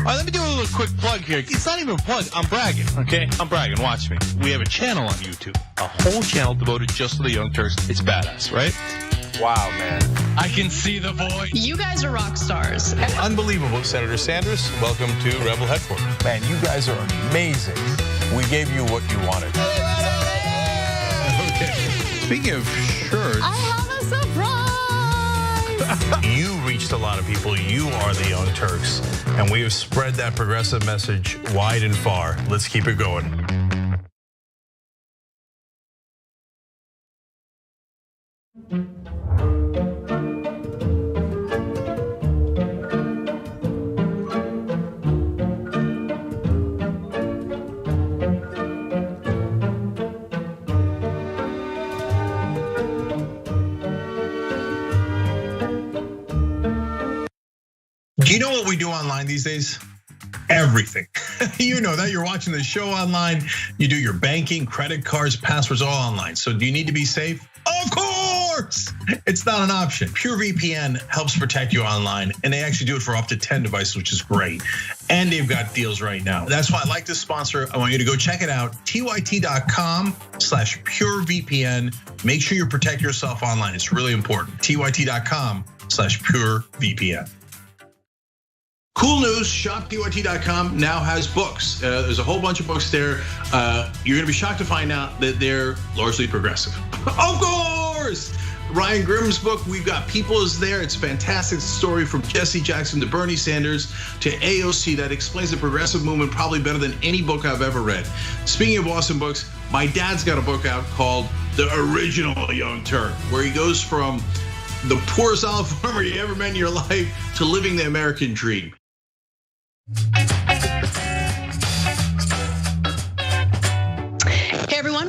All right, let me do a little quick plug here. It's not even a plug, I'm bragging, okay? I'm bragging, watch me. We have a channel on YouTube, a whole channel devoted just to the Young Turks. It's badass, right? Wow, man. I can see the void. You guys are rock stars. Unbelievable, Senator Sanders. Welcome to Rebel Headquarters. Man, you guys are amazing. We gave you what you wanted. Okay. Speaking of shirts. I have a surprise. You reached a lot of people. You are the Young Turks. And we have spread that progressive message wide and far. Let's keep it going. Do you know what we do online these days? Everything. You know that. You're watching the show online. You do your banking, credit cards, passwords, all online. So do you need to be safe? Of course! It's not an option. PureVPN helps protect you online, and they actually do it for up to 10 devices, which is great. And they've got deals right now. That's why I like this sponsor. I want you to go check it out. TYT.com/PureVPN. Make sure you protect yourself online. It's really important. TYT.com/PureVPN. Cool news, shoptyt.com now has books. There's a whole bunch of books there. You're gonna be shocked to find out that they're largely progressive. Of course! Ryan Grimm's book, We've Got People, is there. It's a fantastic story from Jesse Jackson to Bernie Sanders to AOC that explains the progressive movement probably better than any book I've ever read. Speaking of awesome books, my dad's got a book out called The Original Young Turk, where he goes from the poorest olive farmer you ever met in your life to living the American dream.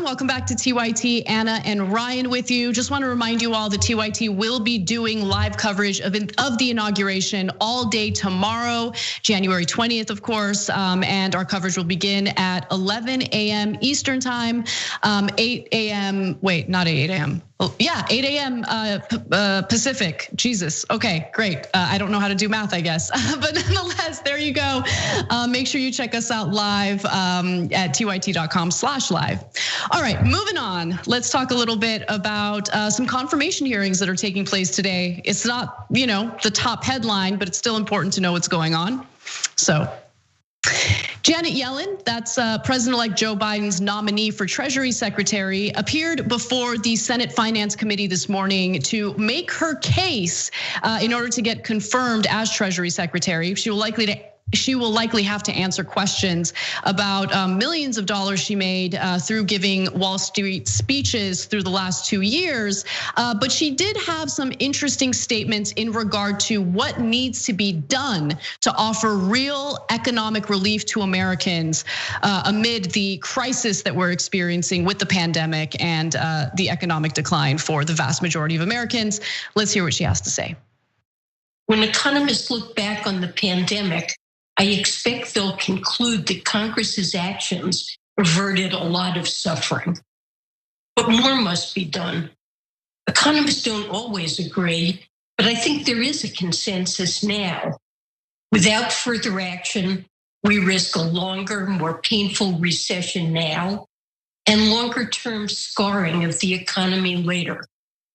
Welcome back to TYT. Anna and Ryan with you. Just want to remind you all that TYT will be doing live coverage of the inauguration all day tomorrow, January 20th, of course. And our coverage will begin at 11 a.m. Eastern time, 8 a.m. Wait, not 8 a.m. Yeah, 8 a.m. Pacific. Jesus. Okay, great. I don't know how to do math, I guess. But nonetheless, there you go. Make sure you check us out live at tyt.com/live. All right, moving on. Let's talk a little bit about some confirmation hearings that are taking place today. It's not, the top headline, but it's still important to know what's going on. So, Janet Yellen, that's President-elect Joe Biden's nominee for Treasury Secretary, appeared before the Senate Finance Committee this morning to make her case in order to get confirmed as Treasury Secretary. She will likely have to answer questions about millions of dollars she made through giving Wall Street speeches through the last 2 years. But she did have some interesting statements in regard to what needs to be done to offer real economic relief to Americans amid the crisis that we're experiencing with the pandemic and the economic decline for the vast majority of Americans. Let's hear what she has to say. When economists look back on the pandemic, I expect they'll conclude that Congress's actions averted a lot of suffering. But more must be done. Economists don't always agree, but I think there is a consensus now. Without further action, we risk a longer, more painful recession now and longer-term scarring of the economy later.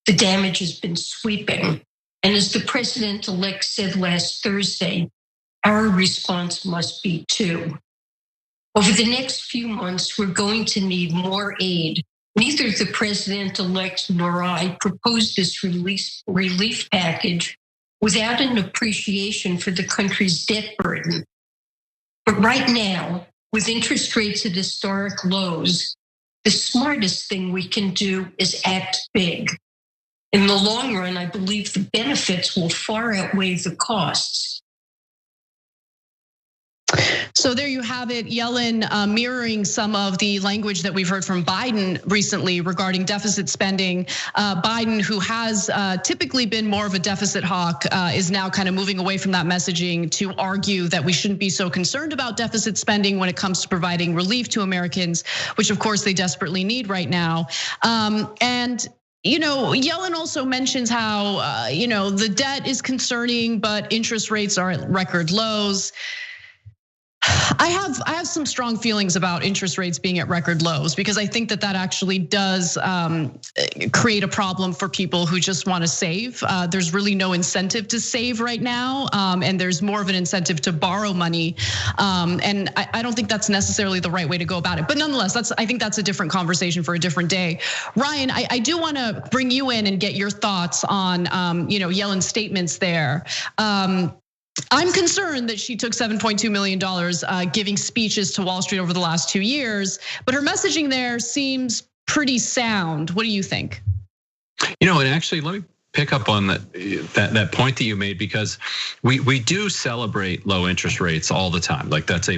The damage has been sweeping. And as the president-elect said last Thursday, our response must be too. Over the next few months, we're going to need more aid. Neither the president-elect nor I proposed this relief package without an appreciation for the country's debt burden. But right now, with interest rates at historic lows, the smartest thing we can do is act big. In the long run, I believe the benefits will far outweigh the costs. So there you have it, Yellen mirroring some of the language that we've heard from Biden recently regarding deficit spending. Biden, who has typically been more of a deficit hawk, is now kind of moving away from that messaging to argue that we shouldn't be so concerned about deficit spending when it comes to providing relief to Americans, which of course they desperately need right now. And Yellen also mentions how the debt is concerning, but interest rates are at record lows. I have some strong feelings about interest rates being at record lows because I think that actually does create a problem for people who just want to save. There's really no incentive to save right now, and there's more of an incentive to borrow money. And I don't think that's necessarily the right way to go about it. But nonetheless, I think that's a different conversation for a different day. Ryan, I do want to bring you in and get your thoughts on Yellen's statements there. I'm concerned that she took $7.2 million giving speeches to Wall Street over the last 2 years, but her messaging there seems pretty sound. What do you think? And actually, let me pick up on that point that you made, because we do celebrate low interest rates all the time. Like that's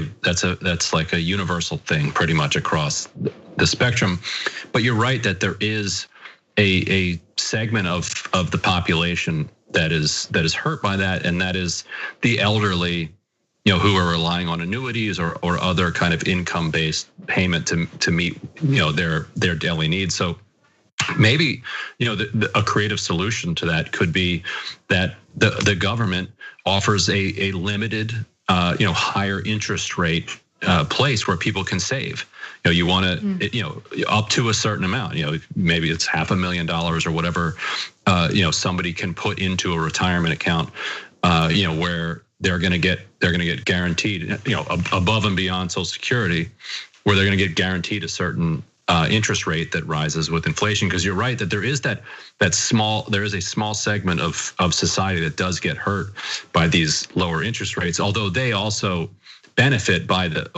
like a universal thing pretty much across the spectrum. But you're right that there is a segment of the population that is hurt by that, and that is the elderly, who are relying on annuities or other kind of income-based payment to meet their daily needs. So maybe a creative solution to that could be that the government offers a limited higher interest rate place where people can save. You want to, up to a certain amount. Maybe it's $500,000 or whatever. Somebody can put into a retirement account. Where they're going to get guaranteed. Above and beyond Social Security, where they're going to get guaranteed a certain interest rate that rises with inflation. Because you're right that there is a small segment of society that does get hurt by these lower interest rates, although they also benefit by the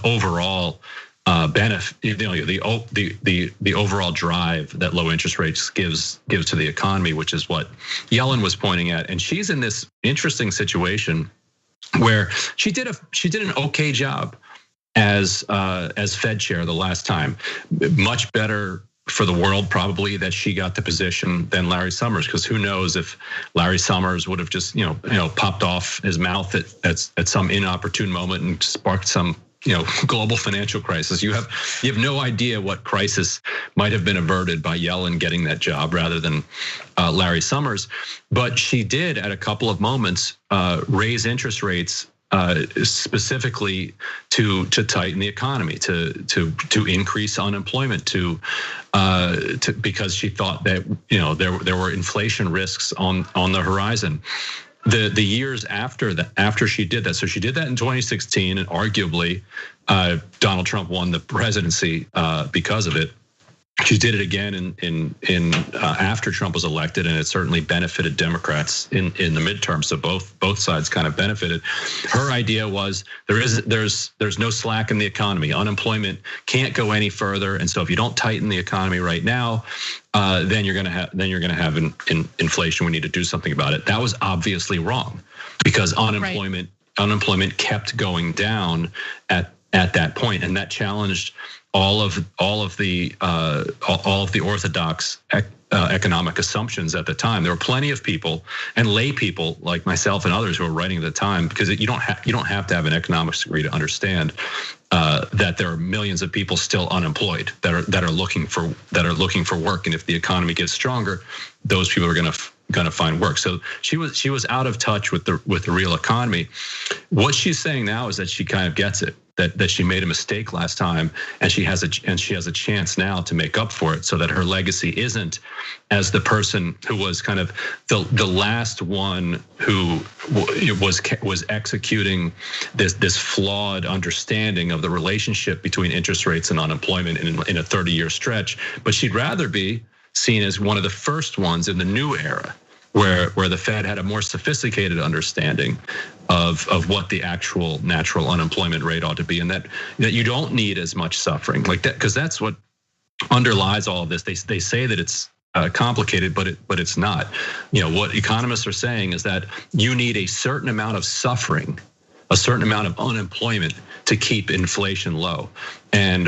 overall benefit, the overall drive that low interest rates gives to the economy, which is what Yellen was pointing at. And she's in this interesting situation where she did an okay job as Fed chair the last time. Much better for the world probably that she got the position than Larry Summers, because who knows if Larry Summers would have just popped off his mouth at some inopportune moment and sparked some global financial crisis. You have no idea what crisis might have been averted by Yellen getting that job rather than Larry Summers. But she did at a couple of moments raise interest rates specifically to tighten the economy, to increase unemployment, because she thought that there were inflation risks on the horizon. The years after she did that, so she did that in 2016, and arguably Donald Trump won the presidency because of it. She did it again in after Trump was elected, and it certainly benefited Democrats in the midterm. So both sides kind of benefited. Her idea was there's no slack in the economy. Unemployment can't go any further, and so if you don't tighten the economy right now, then you're gonna have inflation. We need to do something about it. That was obviously wrong, because unemployment kept going down at that point, and that challenged all of the orthodox economic assumptions at the time. There were plenty of people and lay people like myself and others who were writing at the time, because you don't have to have an economics degree to understand that there are millions of people still unemployed that are looking for work, and if the economy gets stronger, those people are gonna find work. So she was out of touch with the real economy. What she's saying now is that she kind of gets it, that she made a mistake last time, and she has a chance now to make up for it, so that her legacy isn't as the person who was kind of the last one who was executing this flawed understanding of the relationship between interest rates and unemployment in a 30-year stretch. But she'd rather be seen as one of the first ones in the new era, where the Fed had a more sophisticated understanding of what the actual natural unemployment rate ought to be, and that you don't need as much suffering like that, because that's what underlies all of this. They say that it's complicated, but it's not. What economists are saying is that you need a certain amount of suffering, a certain amount of unemployment to keep inflation low. And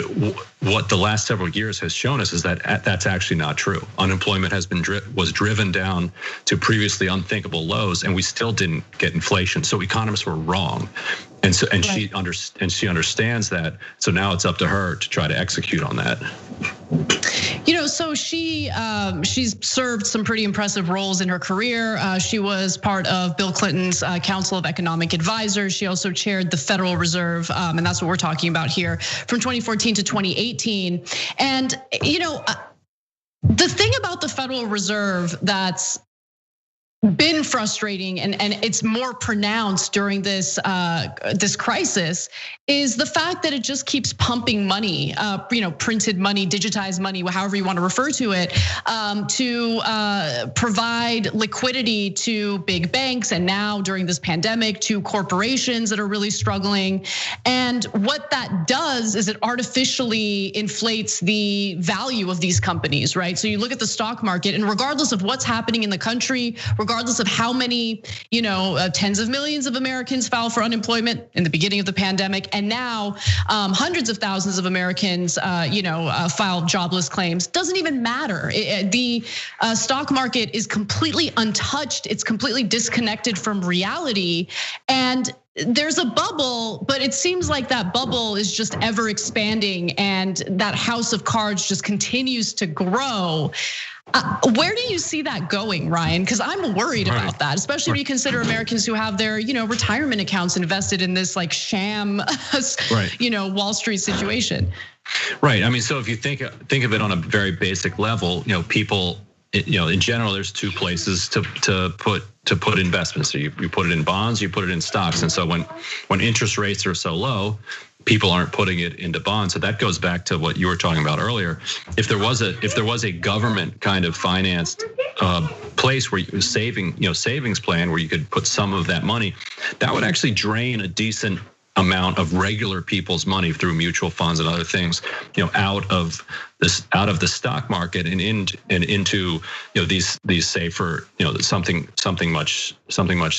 what the last several years has shown us is that that's actually not true. Unemployment was driven down to previously unthinkable lows, and we still didn't get inflation. So economists were wrong, and she understands that. So now it's up to her to try to execute on that. So she's served some pretty impressive roles in her career. She was part of Bill Clinton's Council of Economic Advisors. She also chaired the Federal Reserve, and that's what we're talking about here, from 2014 to 2018. And the thing about the Federal Reserve that's been frustrating, and it's more pronounced during this crisis, is the fact that it just keeps pumping money, printed money, digitized money, however you want to refer to it, to provide liquidity to big banks, and now during this pandemic to corporations that are really struggling. And what that does is it artificially inflates the value of these companies, right? So you look at the stock market, and regardless of what's happening in the country, regardless of how many, tens of millions of Americans filed for unemployment in the beginning of the pandemic, and now hundreds of thousands of Americans, filed jobless claims, doesn't even matter. The stock market is completely untouched. It's completely disconnected from reality, and there's a bubble, but it seems like that bubble is just ever expanding, and that house of cards just continues to grow. Where do you see that going, Ryan? Because I'm worried about that, especially when you consider Americans who have their, retirement accounts invested in this like sham, Wall Street situation. Right. I mean, so if you think of it on a very basic level, people in general, there's two places to put investments. So you put it in bonds, you put it in stocks. And so when interest rates are so low, people aren't putting it into bonds. So that goes back to what you were talking about earlier. If there was a government kind of financed place where you was savings plan where you could put some of that money, that would actually drain a decent amount of regular people's money through mutual funds and other things, out of the stock market and into these safer, something much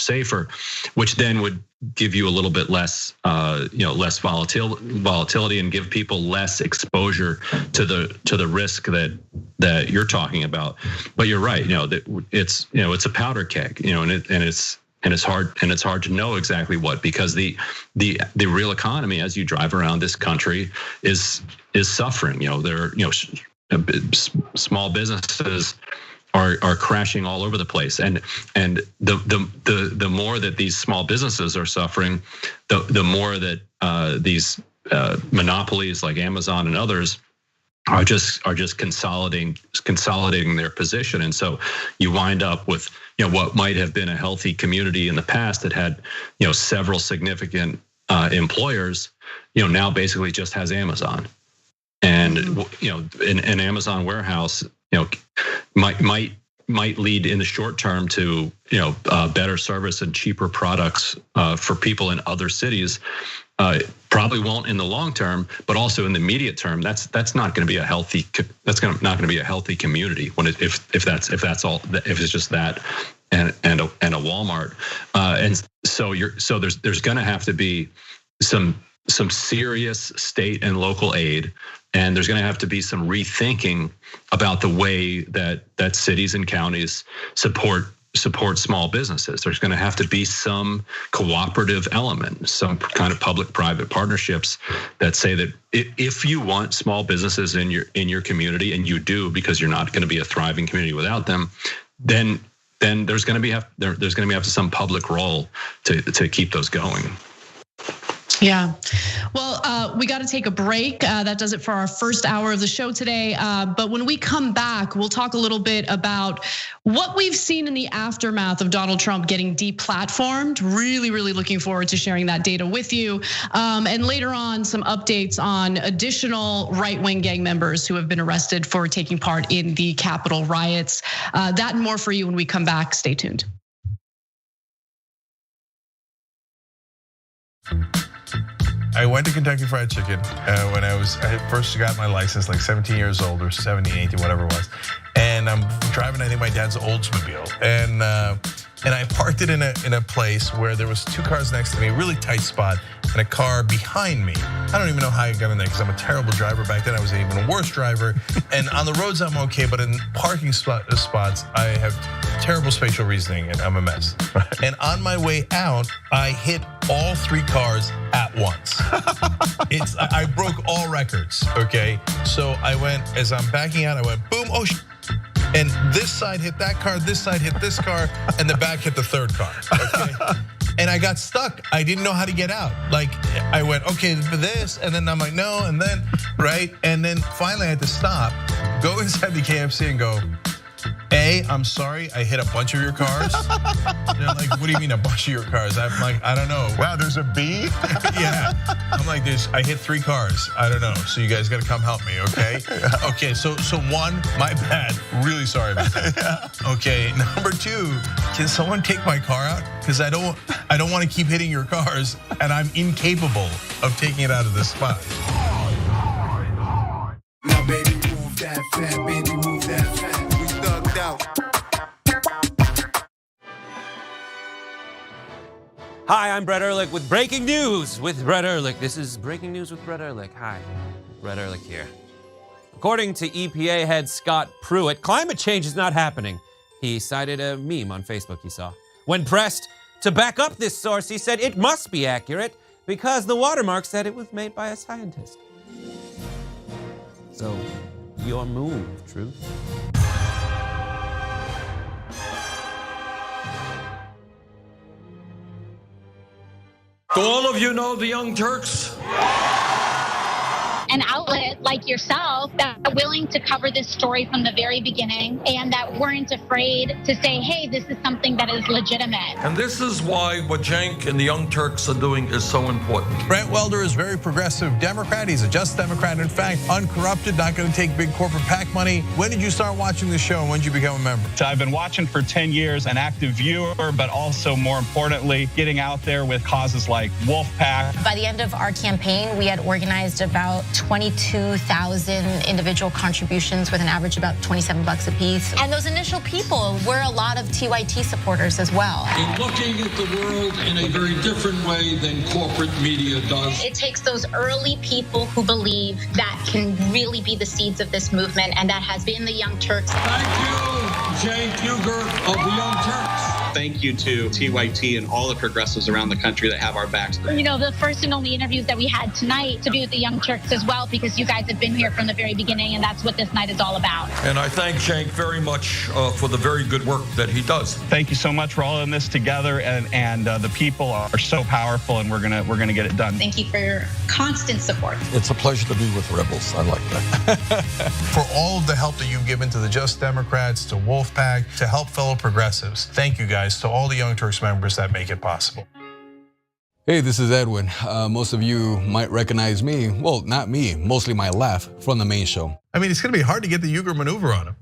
safer, which then would give you a little bit less less volatility and give people less exposure to the risk that you're talking about. But you're right, that it's a powder keg, and it's hard to know exactly what, because the real economy as you drive around this country is suffering. Small businesses are crashing all over the place, and the more that these small businesses are suffering, the more that these monopolies like Amazon and others are just consolidating their position. And so you wind up with what might have been a healthy community in the past that had several significant employers, now basically just has Amazon. And an Amazon warehouse might lead in the short term to better service and cheaper products for people in other cities. Probably won't in the long term, but also in the immediate term, that's not going to be a healthy. Not going to be a healthy community when if it's just that and a Walmart, and so there's going to have to be some serious state and local aid, and there's going to have to be some rethinking about the way that cities and counties support small businesses. There's going to have to be some cooperative element, some kind of public-private partnerships that say that if you want small businesses in your community, and you do, because you're not going to be a thriving community without them, then there's going to be some public role to keep those going. Yeah, well, we got to take a break. That does it for our first hour of the show today. But when we come back, we'll talk a little bit about what we've seen in the aftermath of Donald Trump getting deplatformed. Really, really looking forward to sharing that data with you. And later on, some updates on additional right-wing gang members who have been arrested for taking part in the Capitol riots. That and more for you when we come back. Stay tuned. I went to Kentucky Fried Chicken when I first got my license, like 17 years old or 17, 18, whatever it was. And I'm driving, I think, my dad's Oldsmobile. And I parked it in a place where there was two cars next to me, a really tight spot, and a car behind me. I don't even know how I got in there because I'm a terrible driver. Back then I was an even worse driver. And on the roads I'm okay, but in parking spots I have terrible spatial reasoning and I'm a mess. And on my way out, I hit all three cars at once. I broke all records, okay? So I went, as I'm backing out, I went boom, oh and this side hit that car, this side hit this car, and the back hit the third car, okay? And I got stuck. I didn't know how to get out. Like, I went, okay, for this, and then I'm like, no, and then, right? And then finally I had to stop, go inside the KFC and go, A, I'm sorry, I hit a bunch of your cars. They're like, what do you mean a bunch of your cars? I'm like, I don't know. Wow, there's a B? Yeah, I'm like, I hit 3 cars. I don't know, so you guys gotta come help me, okay? Okay, so one, my bad, really sorry about that. Okay, number 2, can someone take my car out? Because I don't wanna keep hitting your cars, and I'm incapable of taking it out of this spot. Now baby, move that fat, baby, move that fat. Hi, I'm Brett Ehrlich with Breaking News with Brett Ehrlich. This is Breaking News with Brett Ehrlich. Hi, Brett Ehrlich here. According to EPA head Scott Pruitt, climate change is not happening. He cited a meme on Facebook he saw. When pressed to back up this source, he said it must be accurate because the watermark said it was made by a scientist. So, your move, Truth. Do all of you know the Young Turks? an outlet like yourself that are willing to cover this story from the very beginning and that weren't afraid to say, hey, this is something that is legitimate. And this is why what Cenk and the Young Turks are doing is so important. Brent Welder is very progressive Democrat. He's a just Democrat. In fact, uncorrupted, not going to take big corporate PAC money. When did you start watching the show and when did you become a member? So I've been watching for 10 years, an active viewer, but also more importantly, getting out there with causes like Wolfpack. By the end of our campaign, we had organized about 22,000 individual contributions with an average about $27 a piece. And those initial people were a lot of TYT supporters as well. In looking at the world in a very different way than corporate media does. It takes those early people who believe that can really be the seeds of this movement, and that has been the Young Turks. Thank you, Cenk Uygur of the Young Turks. Thank you to TYT and all the progressives around the country that have our backs. You know, the first and only interviews that we had tonight to be with the Young Turks as well, because you guys have been here from the very beginning, and that's what this night is all about. And I thank Cenk very much for the very good work that he does. Thank you so much for all in this together, and the people are so powerful, and we're gonna get it done. Thank you for your constant support. It's a pleasure to be with rebels. I like that. For all of the help that you've given to the Just Democrats, to Wolfpack, to help fellow progressives, thank you guys, to all the Young Turks members that make it possible. Hey, this is Edwin. Most of you might recognize me, well, not me, mostly my laugh from the main show. I mean, it's gonna be hard to get the Uygur maneuver on him.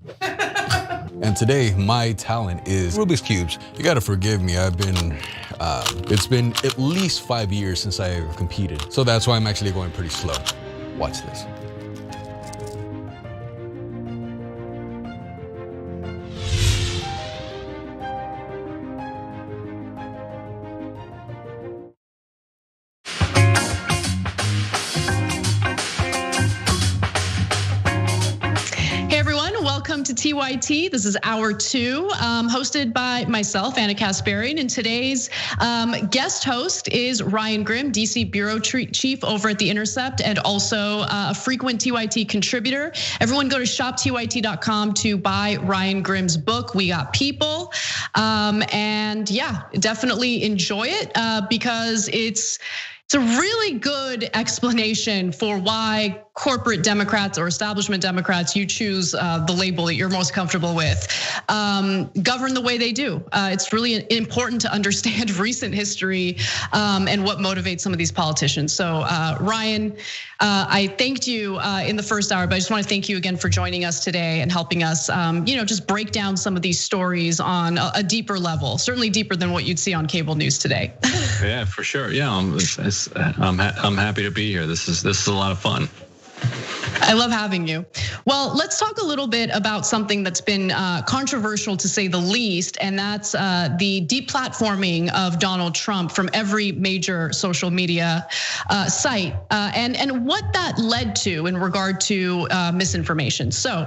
And today, my talent is Rubik's Cubes. You gotta forgive me, it's been at least 5 years since I competed. So that's why I'm actually going pretty slow. Watch this. Welcome to TYT. This is hour 2, hosted by myself, Anna Kasparian, and today's guest host is Ryan Grim, DC Bureau Chief over at The Intercept, and also a frequent TYT contributor. Everyone go to shoptyt.com to buy Ryan Grim's book, We Got People. And yeah, definitely enjoy it because it's a really good explanation for why corporate Democrats or establishment Democrats, you choose the label that you're most comfortable with, govern the way they do. It's really important to understand recent history and what motivates some of these politicians. So Ryan, I thanked you in the first hour, but I just want to thank you again for joining us today and helping us, just break down some of these stories on a deeper level, certainly deeper than what you'd see on cable news today. Yeah, for sure. Yeah, I'm happy to be here. This is a lot of fun. I love having you. Well, let's talk a little bit about something that's been controversial to say the least, and that's the deplatforming of Donald Trump from every major social media site, and what that led to in regard to misinformation. So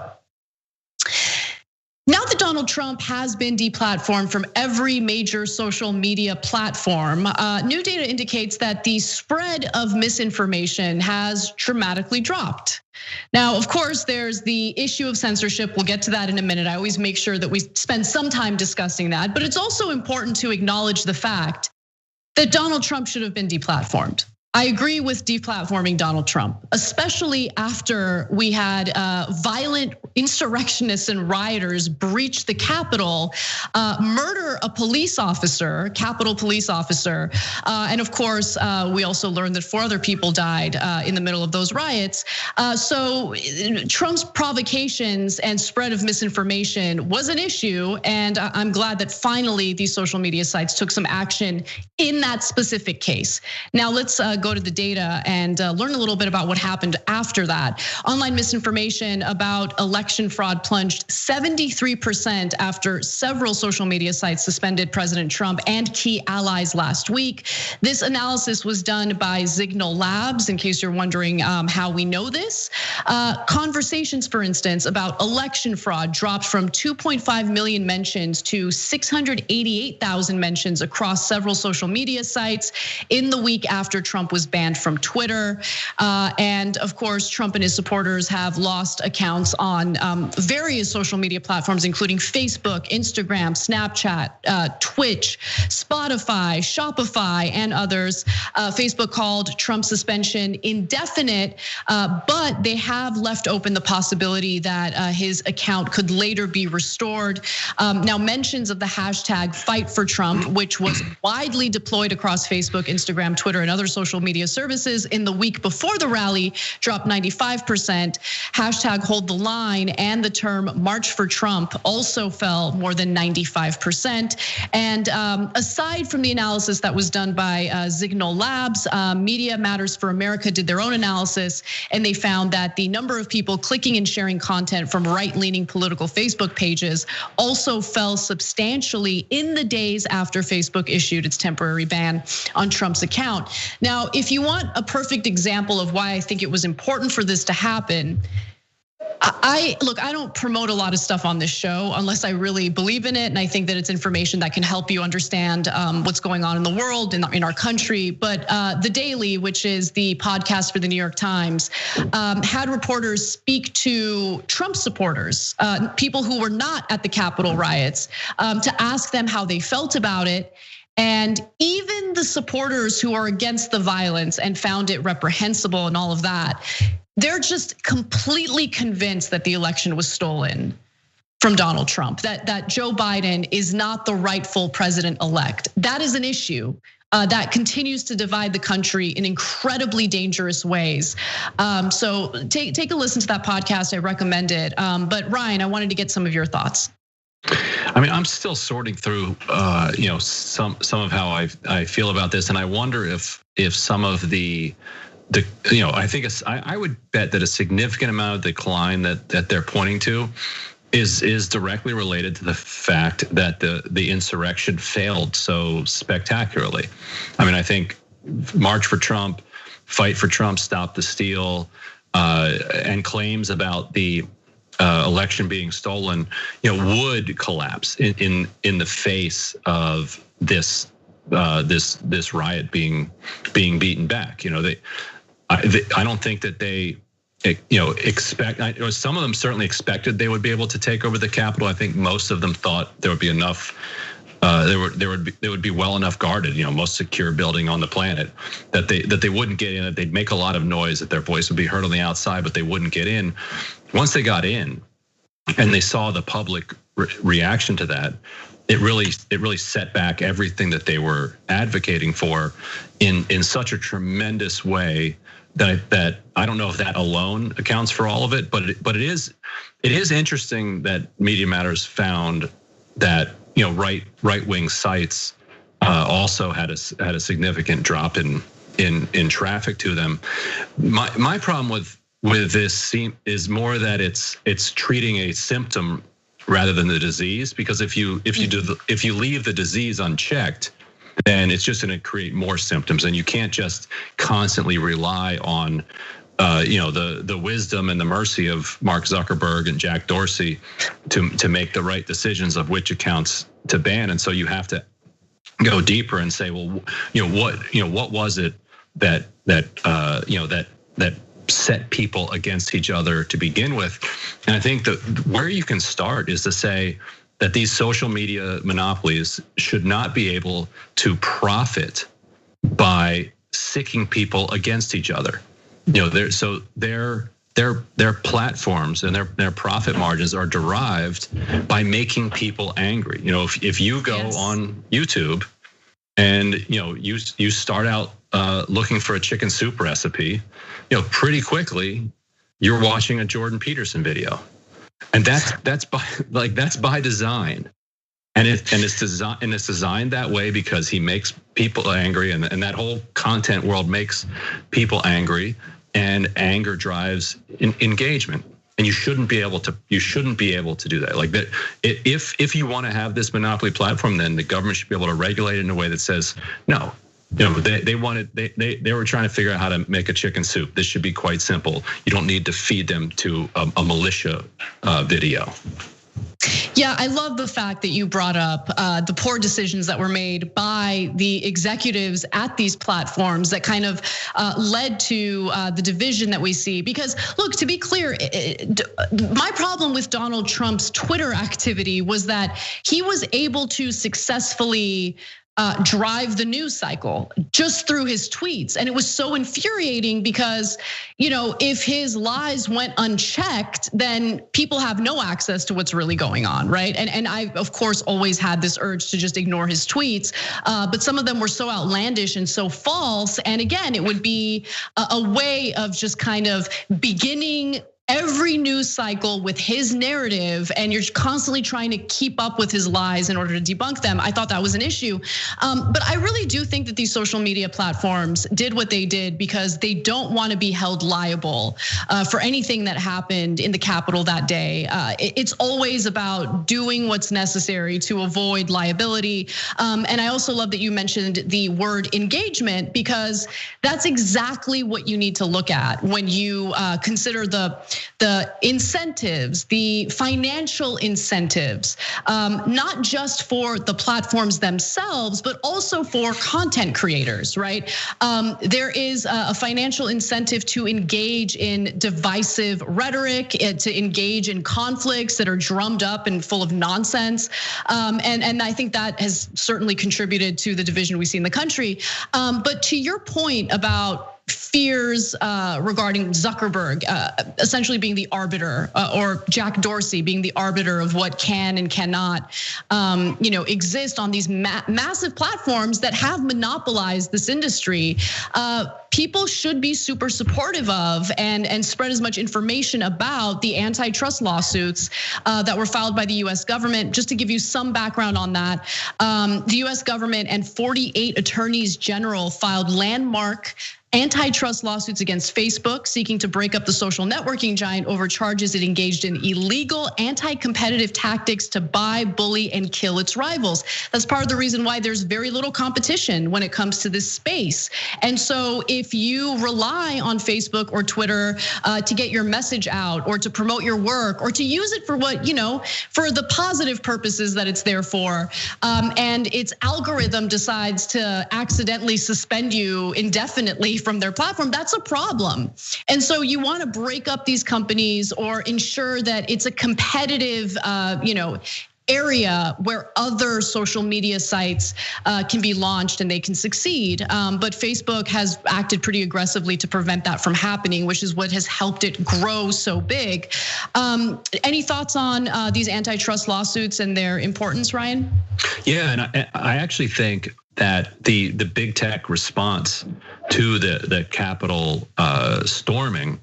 now that Donald Trump has been deplatformed from every major social media platform, new data indicates that the spread of misinformation has dramatically dropped. Now, of course, there's the issue of censorship. We'll get to that in a minute. I always make sure that we spend some time discussing that, but it's also important to acknowledge the fact that Donald Trump should have been deplatformed. I agree with deplatforming Donald Trump, especially after we had violent insurrectionists and rioters breach the Capitol, murder a police officer, Capitol police officer. And of course, we also learned that 4 other people died in the middle of those riots. So Trump's provocations and spread of misinformation was an issue. And I'm glad that finally these social media sites took some action in that specific case. Now let's go to the data and learn a little bit about what happened after that. Online misinformation about election fraud plunged 73% after several social media sites suspended President Trump and key allies last week. This analysis was done by Signal Labs, in case you're wondering how we know this. Conversations, for instance, about election fraud dropped from 2.5 million mentions to 688,000 mentions across several social media sites in the week after Trump was banned from Twitter. And of course, Trump and his supporters have lost accounts on various social media platforms, including Facebook, Instagram, Snapchat, Twitch, Spotify, Shopify, and others. Facebook called Trump's suspension indefinite, but they have left open the possibility that his account could later be restored. Now, mentions of the hashtag Fight for Trump, which was widely deployed across Facebook, Instagram, Twitter, and other social media services in the week before the rally, dropped 95%. Hashtag Hold the Line and the term March for Trump also fell more than 95%. And aside from the analysis that was done by Signal Labs, Media Matters for America did their own analysis, and they found that the number of people clicking and sharing content from right-leaning political Facebook pages also fell substantially in the days after Facebook issued its temporary ban on Trump's account. Now, if you want a perfect example of why I think it was important for this to happen, I don't promote a lot of stuff on this show unless I really believe in it, and I think that it's information that can help you understand what's going on in the world, in our country. But The Daily, which is the podcast for the New York Times, had reporters speak to Trump supporters, people who were not at the Capitol riots, to ask them how they felt about it. And even the supporters who are against the violence and found it reprehensible and all of that, they're just completely convinced that the election was stolen from Donald Trump, that Joe Biden is not the rightful president-elect. That is an issue that continues to divide the country in incredibly dangerous ways. So take a listen to that podcast. I recommend it. But Ryan, I wanted to get some of your thoughts. I mean, I'm still sorting through, some of how I feel about this, and I wonder if some of I think I would bet that a significant amount of decline that they're pointing to is directly related to the fact that the insurrection failed so spectacularly. I mean, I think March for Trump, Fight for Trump, Stop the Steal, and claims about the election being stolen, would collapse in the face of this riot being beaten back. I don't think that they, expect. Some of them certainly expected they would be able to take over the Capitol. I think most of them thought there would be enough. They would be well enough guarded. Most secure building on the planet that they wouldn't get in. That they'd make a lot of noise. That their voice would be heard on the outside, but they wouldn't get in. Once they got in, and they saw the public reaction to that, it really set back everything that they were advocating for in such a tremendous way that I don't know if that alone accounts for all of it, but it is interesting that Media Matters found that right-wing sites also had a significant drop in traffic to them. My problem with this is more that it's treating a symptom rather than the disease, because if you leave the disease unchecked, then it's just going to create more symptoms, and you can't just constantly rely on the wisdom and the mercy of Mark Zuckerberg and Jack Dorsey to make the right decisions of which accounts to ban. And so you have to go deeper and say, well, what was it that set people against each other to begin with? And I think that where you can start is to say that these social media monopolies should not be able to profit by sicking people against each other. Their platforms and their profit margins are derived by making people angry. If you go on YouTube and you start out looking for a chicken soup recipe, pretty quickly you're watching a Jordan Peterson video, and that's by design, and it's designed that way because he makes people angry, and that whole content world makes people angry, and anger drives engagement. And you shouldn't be able to do that. Like that, if you want to have this monopoly platform, then the government should be able to regulate it in a way that says no. They were trying to figure out how to make a chicken soup. This should be quite simple. You don't need to feed them to a militia video. Yeah, I love the fact that you brought up the poor decisions that were made by the executives at these platforms that kind of led to the division that we see. Because look, to be clear, my problem with Donald Trump's Twitter activity was that he was able to successfully drive the news cycle just through his tweets. And it was so infuriating because, if his lies went unchecked, then people have no access to what's really going on, right? And I, of course, always had this urge to just ignore his tweets, but some of them were so outlandish and so false. And again, it would be a way of just kind of beginning every news cycle with his narrative, and you're constantly trying to keep up with his lies in order to debunk them. I thought that was an issue. But I really do think that these social media platforms did what they did because they don't want to be held liable for anything that happened in the Capitol that day. It's always about doing what's necessary to avoid liability. And I also love that you mentioned the word engagement, because that's exactly what you need to look at when you consider the incentives, the financial incentives, not just for the platforms themselves, but also for content creators, right? There is a financial incentive to engage in divisive rhetoric, to engage in conflicts that are drummed up and full of nonsense. And I think that has certainly contributed to the division we see in the country. But to your point about fears regarding Zuckerberg essentially being the arbiter, or Jack Dorsey being the arbiter of what can and cannot, exist on these massive platforms that have monopolized this industry. People should be super supportive of and spread as much information about the antitrust lawsuits that were filed by the US government. Just to give you some background on that, the US government and 48 attorneys general filed landmark antitrust lawsuits against Facebook, seeking to break up the social networking giant over charges it engaged in illegal anti-competitive tactics to buy, bully, and kill its rivals. That's part of the reason why there's very little competition when it comes to this space. And so if you rely on Facebook or Twitter to get your message out, or to promote your work, or to use it for what, for the positive purposes that it's there for, and its algorithm decides to accidentally suspend you indefinitely from their platform, that's a problem. And so you want to break up these companies or ensure that it's a competitive, area where other social media sites can be launched and they can succeed. But Facebook has acted pretty aggressively to prevent that from happening, which is what has helped it grow so big. Any thoughts on these antitrust lawsuits and their importance, Ryan? Yeah, and I actually think that the big tech response to the Capitol storming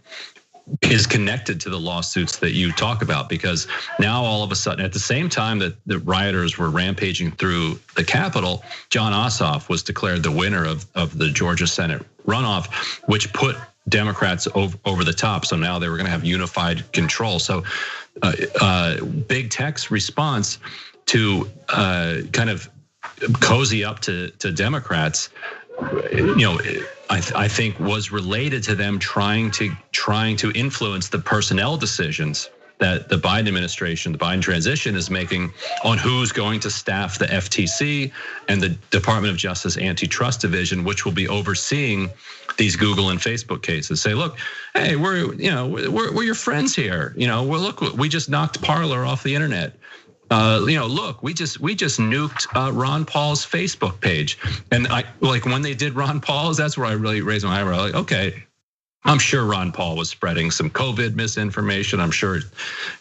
is connected to the lawsuits that you talk about, because now all of a sudden, at the same time that the rioters were rampaging through the Capitol, John Ossoff was declared the winner of the Georgia Senate runoff, which put Democrats over the top. So now they were going to have unified control. So big tech's response to kind of cozy up to Democrats, I think was related to them trying to influence the personnel decisions that the Biden administration, the Biden transition is making on who's going to staff the FTC and the Department of Justice Antitrust Division, which will be overseeing these Google and Facebook cases. Say, look, hey, we're your friends here. Look, we just knocked Parler off the internet. Look, we just nuked Ron Paul's Facebook page, and when they did Ron Paul's, that's where I really raised my eyebrow. Like, okay, I'm sure Ron Paul was spreading some COVID misinformation. I'm sure,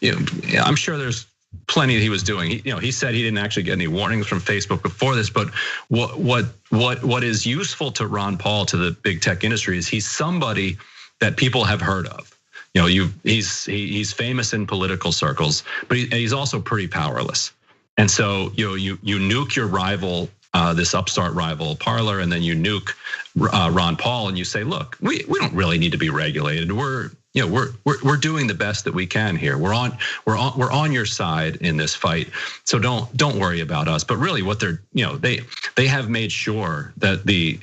I'm sure there's plenty that he was doing. He said he didn't actually get any warnings from Facebook before this. But what is useful to Ron Paul, to the big tech industry, is he's somebody that people have heard of. He's famous in political circles, but he's also pretty powerless. And so you nuke your rival, this upstart rival Parler, and then you nuke Ron Paul, and you say, look, we don't really need to be regulated. We're doing the best that we can here. We're on your side in this fight. So don't worry about us. But really, what they have made sure that the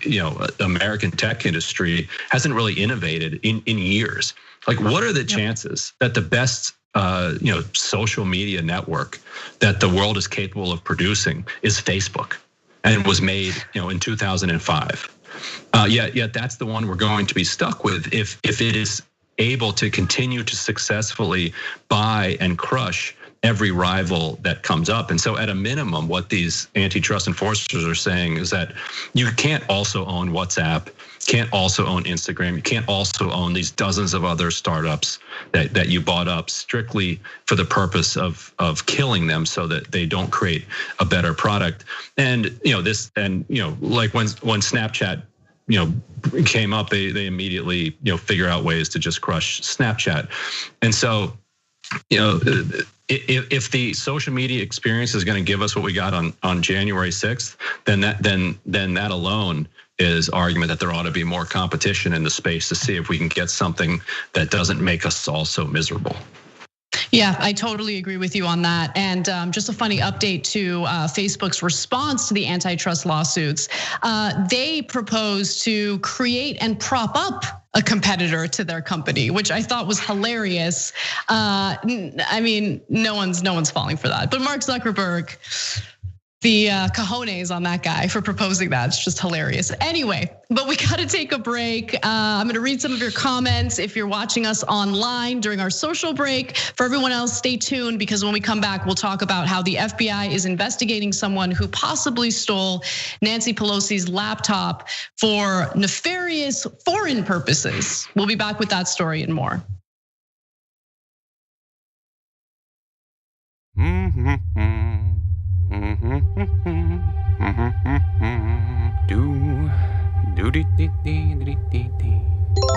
American tech industry hasn't really innovated in years. Like, what are the chances that the best social media network that the world is capable of producing is Facebook, and it was made in 2005. Yet that's the one we're going to be stuck with if it is able to continue to successfully buy and crush every rival that comes up. And so at a minimum, what these antitrust enforcers are saying is that you can't also own WhatsApp, can't also own Instagram, you can't also own these dozens of other startups that you bought up strictly for the purpose of killing them so that they don't create a better product. And like when Snapchat came up, they immediately figure out ways to just crush Snapchat. And so if the social media experience is going to give us what we got on January 6th, then that alone is argument that there ought to be more competition in the space to see if we can get something that doesn't make us all so miserable. Yeah, I totally agree with you on that. And just a funny update to Facebook's response to the antitrust lawsuits. They proposed to create and prop up a competitor to their company, which I thought was hilarious. I mean, no one's falling for that. But Mark Zuckerberg, the cojones on that guy for proposing that. It's just hilarious. Anyway, but we gotta take a break. I'm gonna read some of your comments if you're watching us online during our social break. For everyone else, stay tuned because when we come back, we'll talk about how the FBI is investigating someone who possibly stole Nancy Pelosi's laptop for nefarious foreign purposes. We'll be back with that story and more.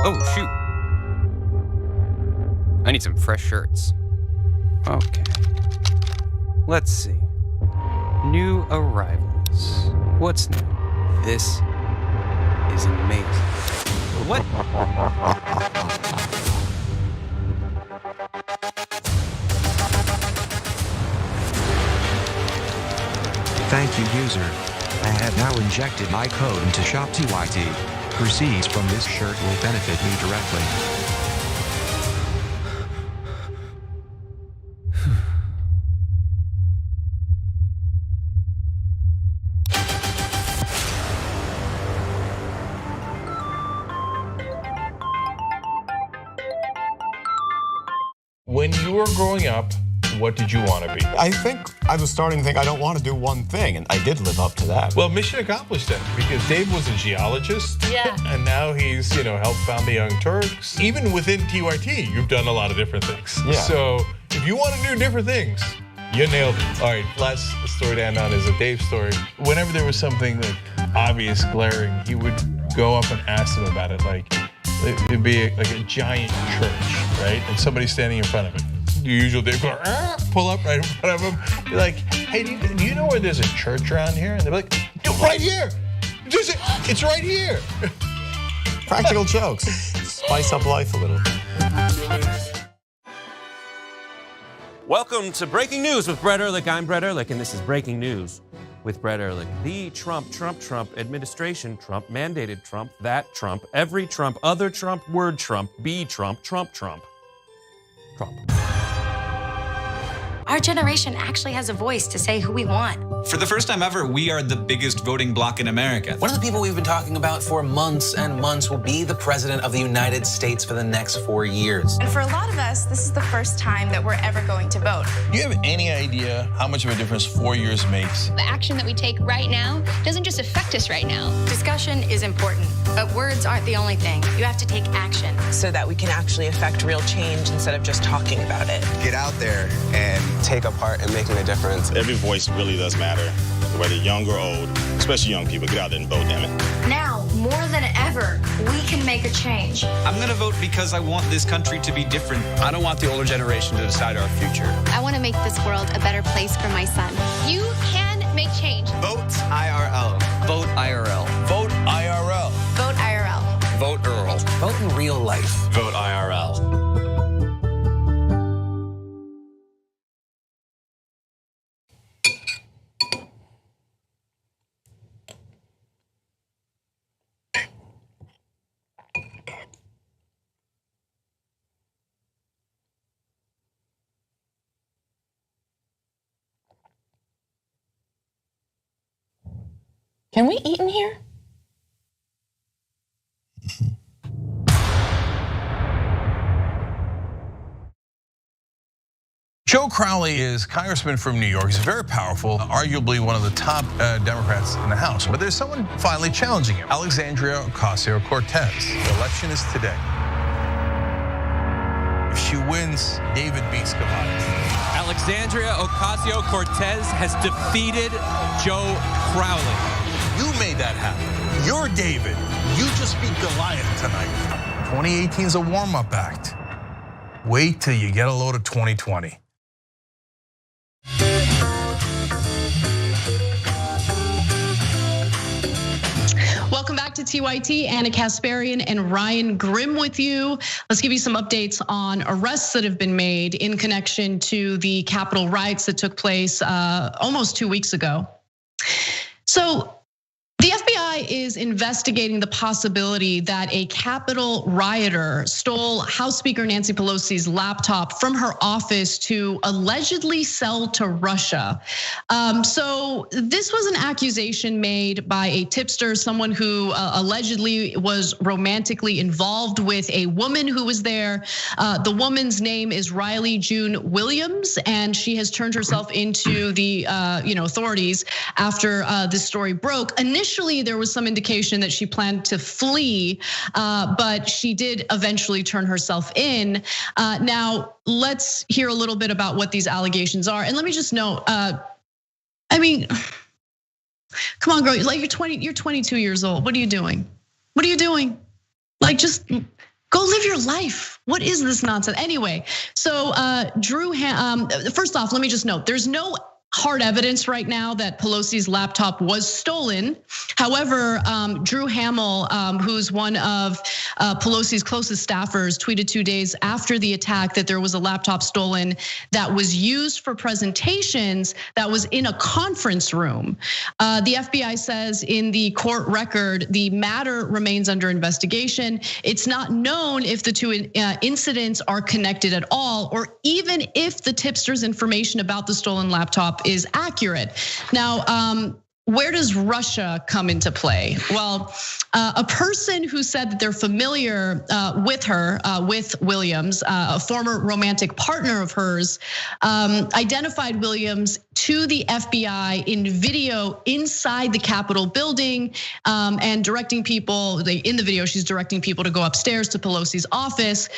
Oh shoot! I need some fresh shirts. Okay. Let's see. New arrivals. What's new? This is amazing. What? Thank you, user. I have now injected my code into Shop2YT. Proceeds from this shirt will benefit me directly. When you were growing up, what did you want to be? I think I was starting to think I don't want to do one thing, and I did live up to that. Well, mission accomplished then, because Dave was a geologist. Yeah. And now he's, helped found the Young Turks. Even within TYT, you've done a lot of different things. Yeah. So if you want to do different things, you nailed it. All right, last story to end on is a Dave story. Whenever there was something like obvious, glaring, he would go up and ask them about it. Like it'd be like a giant church, right? And somebody's standing in front of it. The usual Dave go, pull up right in front of him. You're like, hey, do you know where there's a church around here? And they're like, right here. It's right here. Practical jokes. Spice up life a little. Welcome to Breaking News with Brett Ehrlich. I'm Brett Ehrlich, and this is Breaking News with Brett Ehrlich. The Trump administration, Trump mandated Trump, that Trump, every Trump, other Trump, word Trump, be Trump, Trump. Our generation actually has a voice to say who we want. For the first time ever, we are the biggest voting bloc in America. One of the people we've been talking about for months and months will be the president of the United States for the next 4 years. And for a lot of us, this is the first time that we're ever going to vote. Do you have any idea how much of a difference 4 years makes? The action that we take right now doesn't just affect us right now. Discussion is important, but words aren't the only thing. You have to take action. So that we can actually affect real change instead of just talking about it. Get out there and take a part in making a difference. Every voice really does matter, whether young or old, especially young people. Get out there and vote, damn it. Now, more than ever, we can make a change. I'm gonna vote because I want this country to be different. I don't want the older generation to decide our future. I want to make this world a better place for my son. You can make change. Vote IRL. Vote IRL. Vote IRL. Vote IRL. Vote Earl. Vote in real life. Vote IRL. Can we eat in here? Joe Crowley is congressman from New York. He's very powerful, arguably one of the top Democrats in the House. But there's someone finally challenging him, Alexandria Ocasio-Cortez. The election is today. If she wins, David beats Goliath. Alexandria Ocasio-Cortez has defeated Joe Crowley. You made that happen. You're David. You just beat Goliath tonight. 2018 is a warm-up act. Wait till you get a load of 2020. Welcome back to TYT. Anna Kasparian and Ryan Grimm with you. Let's give you some updates on arrests that have been made in connection to the Capitol riots that took place almost 2 weeks ago. So the FBI is investigating the possibility that a Capitol rioter stole House Speaker Nancy Pelosi's laptop from her office to allegedly sell to Russia. So this was an accusation made by a tipster, someone who allegedly was romantically involved with a woman who was there. The woman's name is Riley June Williams, and she has turned herself into the authorities after this story broke. Initially, there was some indication that she planned to flee, but she did eventually turn herself in. Now, let's hear a little bit about what these allegations are. And let me just note, I mean, come on, girl, like you're 22 years old. What are you doing? What are you doing? Like, just go live your life. What is this nonsense? Anyway, so first off, let me just note, there's no hard evidence right now that Pelosi's laptop was stolen. However, Drew Hamill, who's one of Pelosi's closest staffers, tweeted 2 days after the attack that there was a laptop stolen that was used for presentations that was in a conference room. The FBI says in the court record, the matter remains under investigation. It's not known if the two incidents are connected at all, or even if the tipster's information about the stolen laptop is accurate. Now, where does Russia come into play? Well, a person who said that they're familiar with her, with Williams, a former romantic partner of hers, identified Williams to the FBI in video inside the Capitol building and directing people. In the video, she's directing people to go upstairs to Pelosi's office.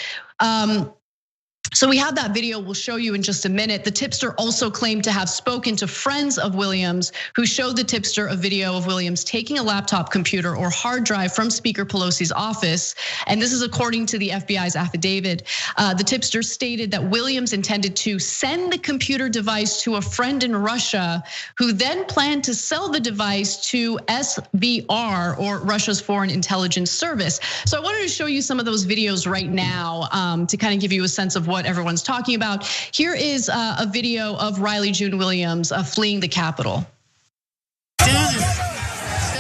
So we have that video we'll show you in just a minute. The tipster also claimed to have spoken to friends of Williams who showed the tipster a video of Williams taking a laptop computer or hard drive from Speaker Pelosi's office. And this is according to the FBI's affidavit. The tipster stated that Williams intended to send the computer device to a friend in Russia who then planned to sell the device to SVR, or Russia's Foreign Intelligence Service. So I wanted to show you some of those videos right now to kind of give you a sense of what everyone's talking about. Here is a video of Riley June Williams fleeing the Capitol. Step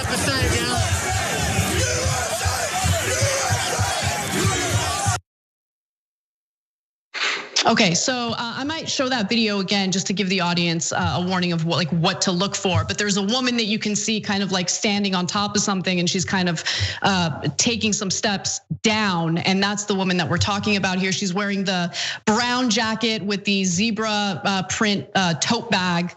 aside, gal. Okay, so I might show that video again just to give the audience a warning of what to look for. But there's a woman that you can see kind of like standing on top of something, and she's kind of taking some steps down, and that's the woman that we're talking about here. She's wearing the brown jacket with the zebra print tote bag.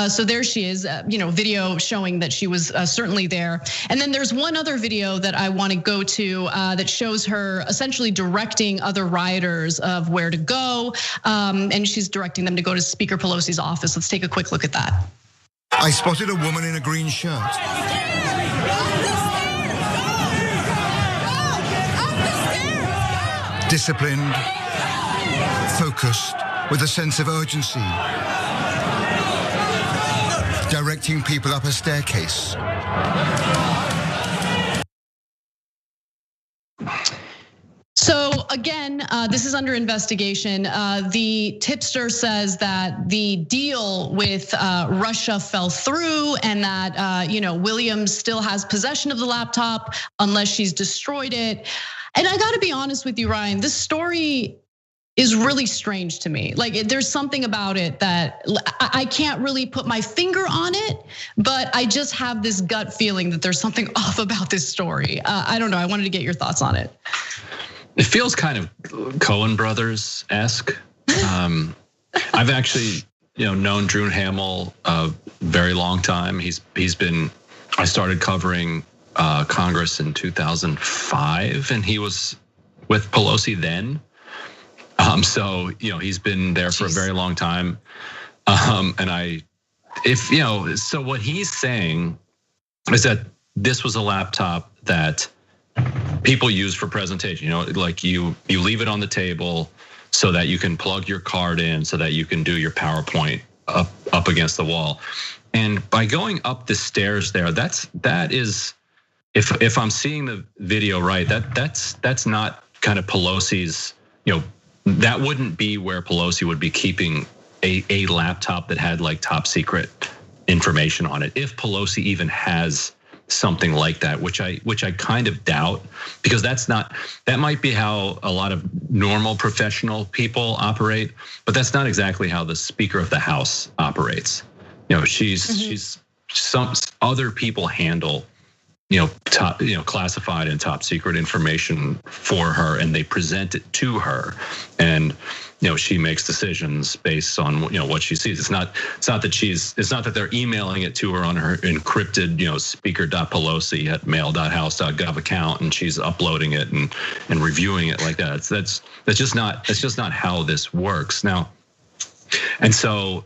So there she is, video showing that she was certainly there. And then there's one other video that I want to go to that shows her essentially directing other rioters of where to go. And she's directing them to go to Speaker Pelosi's office. Let's take a quick look at that. I spotted a woman in a green shirt. Disciplined, focused, with a sense of urgency. Directing people up a staircase. So again, this is under investigation. The tipster says that the deal with Russia fell through, and that Williams still has possession of the laptop unless she's destroyed it. And I got to be honest with you, Ryan, this story is really strange to me. Like there's something about it that I can't really put my finger on it, but I just have this gut feeling that there's something off about this story. I don't know, I wanted to get your thoughts on it. It feels kind of Coen Brothers-esque. I've actually, known Drew Hamill a very long time. I started covering Congress in 2005, and he was with Pelosi then. So he's been there for a very long time, and so what he's saying is that this was a laptop that people use for presentation. Like you leave it on the table so that you can plug your card in, so that you can do your PowerPoint up against the wall. And by going up the stairs there, that is, if I'm seeing the video right, that's not kind of Pelosi's, that wouldn't be where Pelosi would be keeping a laptop that had like top secret information on it. If Pelosi even has something like that, which I kind of doubt, because that might be how a lot of normal professional people operate, but that's not exactly how the Speaker of the House operates. She's some other people handle top, classified and top secret information for her, and they present it to her, and she makes decisions based on what she sees. It's not that they're emailing it to her on her encrypted speaker.pelosi at mail.house.gov account, and she's uploading it and reviewing it like that. That's just not how this works now. And so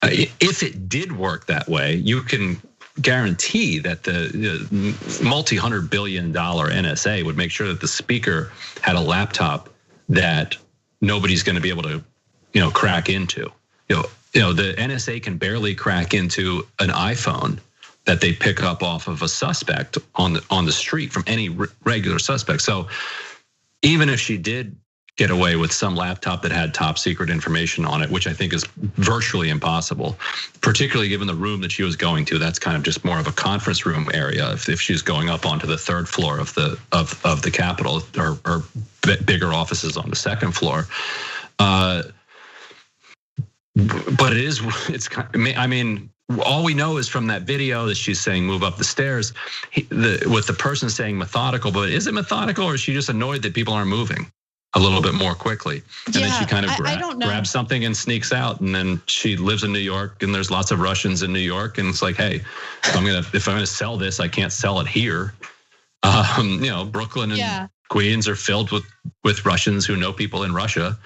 if it did work that way, you can guarantee that the multi-$100 billion NSA would make sure that the speaker had a laptop that nobody's going to be able to, crack into. The NSA can barely crack into an iPhone that they pick up off of a suspect on the street from any regular suspect. So even if she did get away with some laptop that had top secret information on it, which I think is virtually impossible, particularly given the room that she was going to. That's kind of just more of a conference room area. If she's going up onto the third floor of the Capitol, or bigger offices on the second floor. But all we know is from that video that she's saying move up the stairs, with the person saying methodical. But is it methodical, or is she just annoyed that people aren't moving a little bit more quickly? And then she kind of grabs something and sneaks out. And then she lives in New York, and there's lots of Russians in New York. And it's like, hey, if I'm gonna sell this, I can't sell it here. Brooklyn and Queens are filled with Russians who know people in Russia.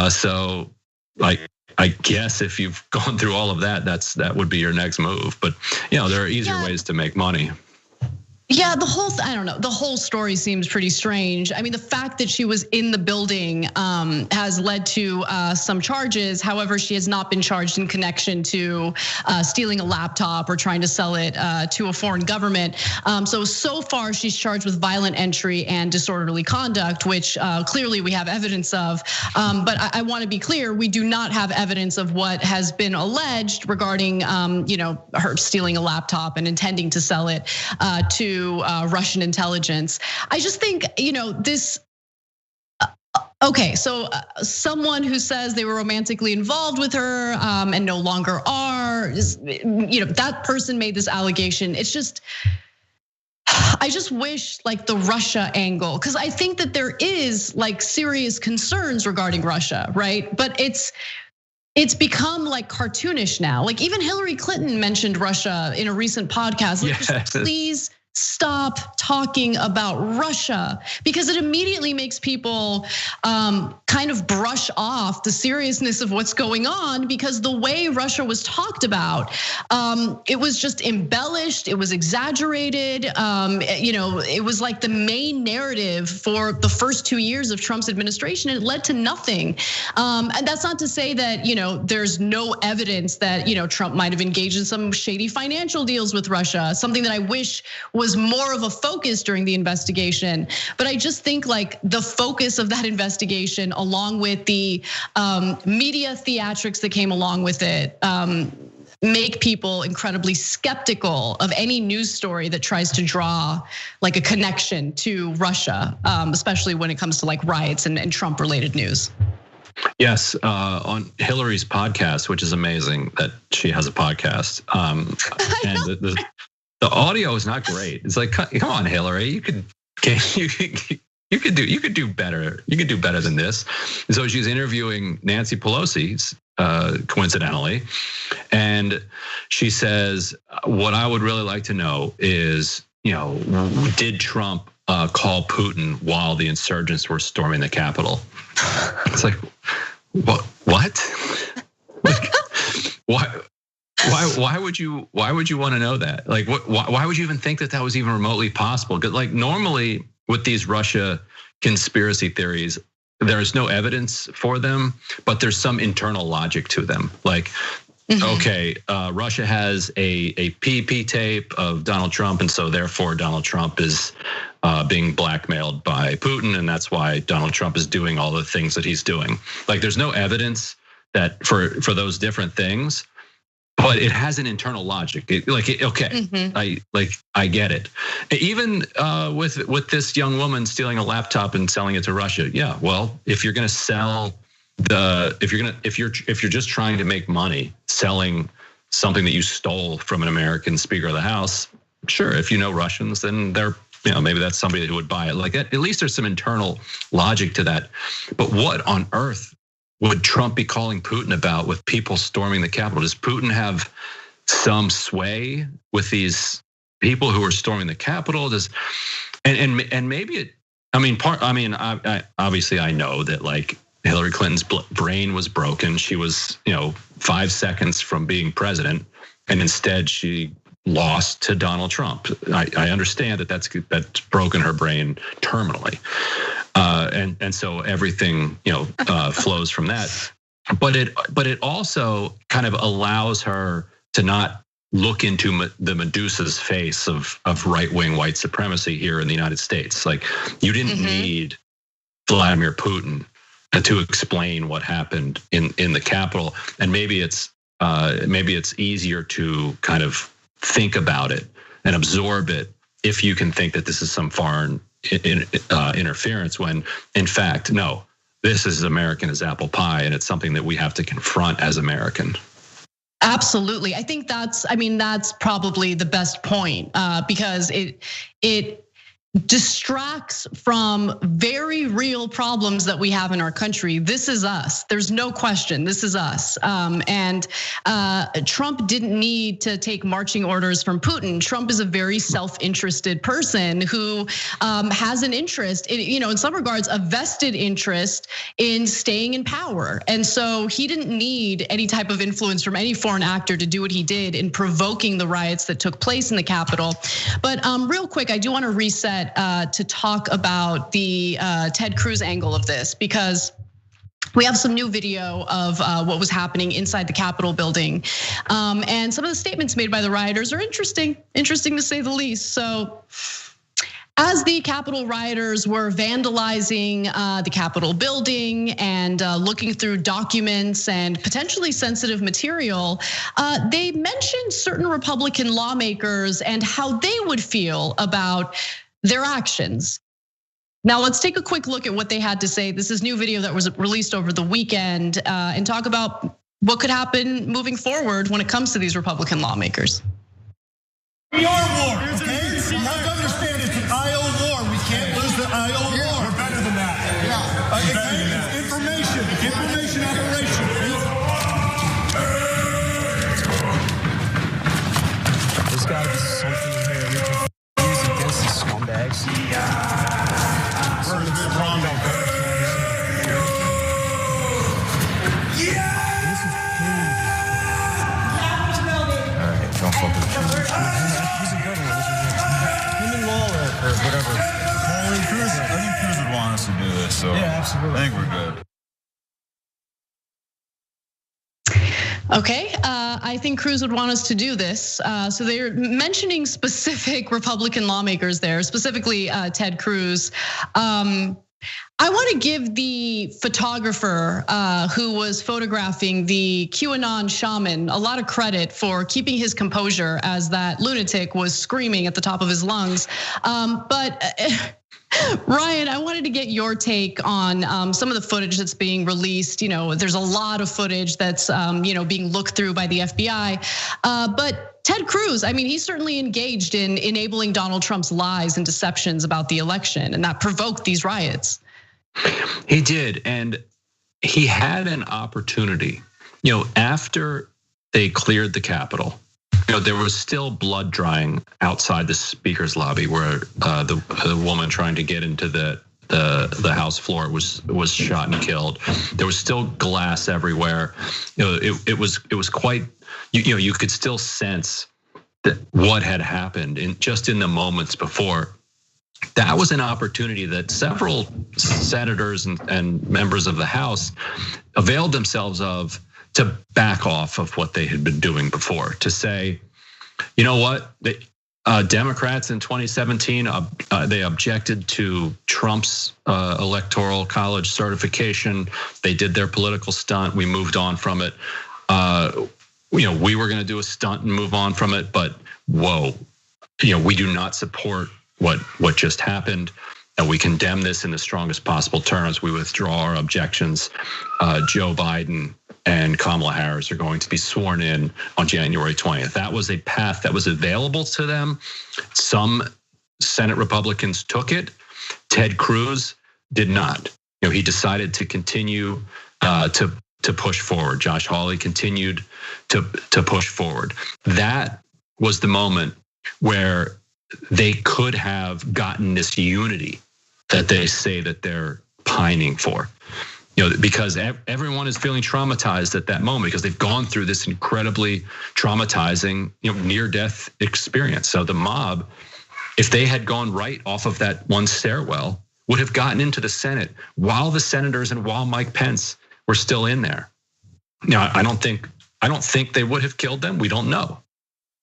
So like, I guess if you've gone through all of that, that would be your next move. But there are easier ways to make money. Yeah, I don't know. The whole story seems pretty strange. I mean, the fact that she was in the building has led to some charges. However, she has not been charged in connection to stealing a laptop or trying to sell it to a foreign government. So far, she's charged with violent entry and disorderly conduct, which clearly we have evidence of. But I want to be clear, we do not have evidence of what has been alleged regarding her stealing a laptop and intending to sell it to Russian intelligence. I just think, this. Okay, so someone who says they were romantically involved with her and no longer are, that person made this allegation. It's just, I just wish like the Russia angle, because I think that there is like serious concerns regarding Russia, right? But it's become like cartoonish now. Like even Hillary Clinton mentioned Russia in a recent podcast. Like, just please stop talking about Russia, because it immediately makes people kind of brush off the seriousness of what's going on, because the way Russia was talked about, it was just embellished, it was exaggerated. It was like the main narrative for the first 2 years of Trump's administration, and it led to nothing. And that's not to say that there's no evidence that Trump might have engaged in some shady financial deals with Russia, something that I wish was more of a focus during the investigation. But I just think like the focus of that investigation, along with the media theatrics that came along with it, make people incredibly skeptical of any news story that tries to draw like a connection to Russia, especially when it comes to like riots and Trump related news. Yes, on Hillary's podcast, which is amazing that she has a podcast. And the audio is not great. It's like, come on, Hillary, you could do better. You could do better than this. And so she's interviewing Nancy Pelosi, coincidentally, and she says, "What I would really like to know is, did Trump call Putin while the insurgents were storming the Capitol?" It's like, what? Like, why would you want to know that? Like, why would you even think that was even remotely possible? Because like normally with these Russia conspiracy theories, there's no evidence for them, but there's some internal logic to them. Like, okay, Russia has a PP tape of Donald Trump, and so therefore Donald Trump is being blackmailed by Putin, and that's why Donald Trump is doing all the things that he's doing. Like, there's no evidence that for those different things, but it has an internal logic. I get it. Even with this young woman stealing a laptop and selling it to Russia, yeah. Well, if you're going to sell if you're just trying to make money selling something that you stole from an American Speaker of the House, sure. If you know Russians, then they're maybe that's somebody who would buy it. Like at least there's some internal logic to that. But what on earth would Trump be calling Putin about with people storming the Capitol? Does Putin have some sway with these people who are storming the Capitol? And maybe it. Obviously I know that like Hillary Clinton's brain was broken. She was 5 seconds from being president, and instead she lost to Donald Trump. I understand that that's broken her brain terminally. And so everything flows from that, but it also kind of allows her to not look into the Medusa's face of right-wing white supremacy here in the United States. Like you didn't need Vladimir Putin to explain what happened in the Capitol, and maybe it's easier to kind of think about it and absorb it if you can think that this is some foreign interference, when in fact, no, this is as American as apple pie, and it's something that we have to confront as American. Absolutely, I think that's probably the best point because it distracts from very real problems that we have in our country. This is us. There's no question. This is us. And Trump didn't need to take marching orders from Putin. Trump is a very self-interested person who has an interest, in some regards, a vested interest in staying in power. And so he didn't need any type of influence from any foreign actor to do what he did in provoking the riots that took place in the Capitol. But real quick, I do want to reset to talk about the Ted Cruz angle of this, because we have some new video of what was happening inside the Capitol building. And some of the statements made by the rioters are interesting to say the least. So as the Capitol rioters were vandalizing the Capitol building and looking through documents and potentially sensitive material, they mentioned certain Republican lawmakers and how they would feel about their actions. Now let's take a quick look at what they had to say. This is new video that was released over the weekend and talk about what could happen moving forward when it comes to these Republican lawmakers. We are war, okay? You have to understand it's an IO war. We can't lose the IO war. We're better than that. Yeah. It's information operation. There's got to be something in here we can use against these scumbags. Don't fuck with he's a good one. Him and Lawler or whatever. I think Cruz would want us to do this, so yeah, absolutely. I think we're good. Okay, I think Cruz would want us to do this. So they're mentioning specific Republican lawmakers there, specifically Ted Cruz. I want to give the photographer who was photographing the QAnon shaman a lot of credit for keeping his composure as that lunatic was screaming at the top of his lungs. But Ryan, I wanted to get your take on some of the footage that's being released. There's a lot of footage that's being looked through by the FBI, but Ted Cruz, he's certainly engaged in enabling Donald Trump's lies and deceptions about the election, and that provoked these riots. He did, and he had an opportunity. After they cleared the Capitol, there was still blood drying outside the speaker's lobby where the woman trying to get into the House floor was shot and killed. There was still glass everywhere. It was quite. You could still sense that what had happened in the moments before. That was an opportunity that several senators and members of the House availed themselves of to back off of what they had been doing before, to say, you know what, Democrats in 2017, they objected to Trump's electoral college certification. They did their political stunt. We moved on from it. We were going to do a stunt and move on from it, but whoa, we do not support what just happened, and we condemn this in the strongest possible terms. We withdraw our objections. Joe Biden and Kamala Harris are going to be sworn in on January 20th. That was a path that was available to them. Some Senate Republicans took it. Ted Cruz did not. He decided to continue to push forward. Josh Hawley continued to push forward. That was the moment where they could have gotten this unity that they say that they're pining for. Because everyone is feeling traumatized at that moment because they've gone through this incredibly traumatizing, near-death experience. So the mob, if they had gone right off of that one stairwell, would have gotten into the Senate while the senators and while Mike Pence were still in there. I don't think they would have killed them. We don't know.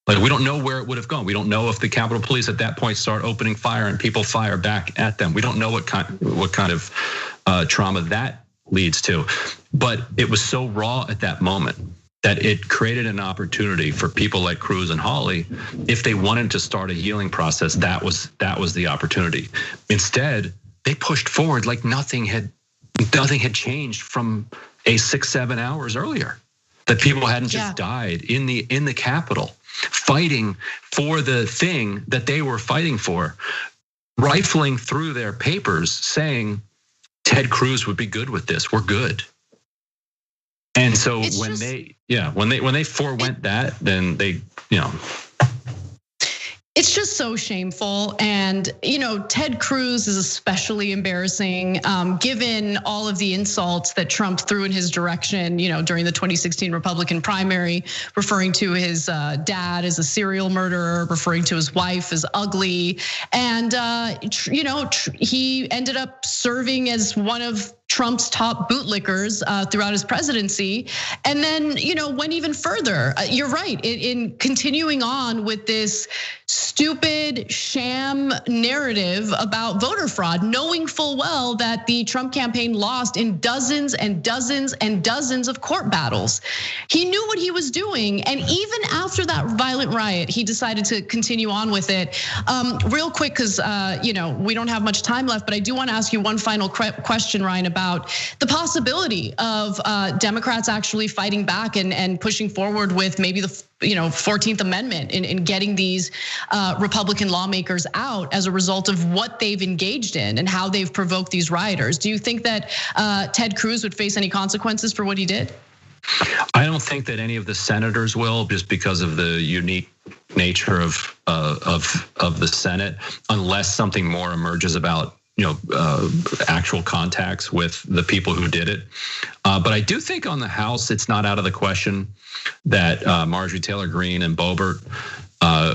We don't know where it would have gone. We don't know if the Capitol Police at that point start opening fire and people fire back at them. We don't know what kind of trauma that leads to. But it was so raw at that moment that it created an opportunity for people like Cruz and Hawley. If they wanted to start a healing process, that was the opportunity. Instead, they pushed forward like nothing had changed from 6-7 hours earlier. That people hadn't just died in the Capitol, fighting for the thing that they were fighting for, rifling through their papers, saying Ted Cruz would be good with this. We're good. And so when they forewent that, then they, It's just so shameful. And, Ted Cruz is especially embarrassing, given all of the insults that Trump threw in his direction, during the 2016 Republican primary, referring to his dad as a serial murderer, referring to his wife as ugly. And, he ended up serving as one of Trump's top bootlickers throughout his presidency. And then, went even further. You're right, in continuing on with this stupid sham narrative about voter fraud, knowing full well that the Trump campaign lost in dozens and dozens and dozens of court battles. He knew what he was doing. And even after that violent riot, he decided to continue on with it. Real quick, because we don't have much time left, but I do want to ask you one final question, Ryan, about the possibility of Democrats actually fighting back and pushing forward with maybe the 14th Amendment in getting these Republican lawmakers out as a result of what they've engaged in and how they've provoked these rioters. Do you think that Ted Cruz would face any consequences for what he did? I don't think that any of the senators will, just because of the unique nature of the Senate, unless something more emerges about actual contacts with the people who did it. But I do think on the House, it's not out of the question that Marjorie Taylor Greene and Boebert,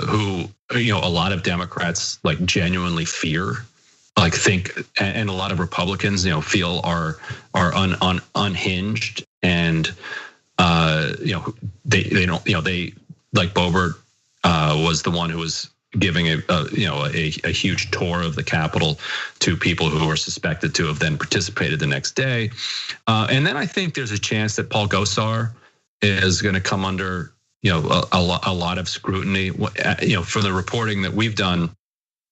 who a lot of Democrats genuinely fear, think, and a lot of Republicans feel are unhinged, and they don't, they like Boebert was the one who was giving a huge tour of the Capitol to people who were suspected to have then participated the next day. And then I think there's a chance that Paul Gosar is going to come under a lot of scrutiny. For the reporting that we've done,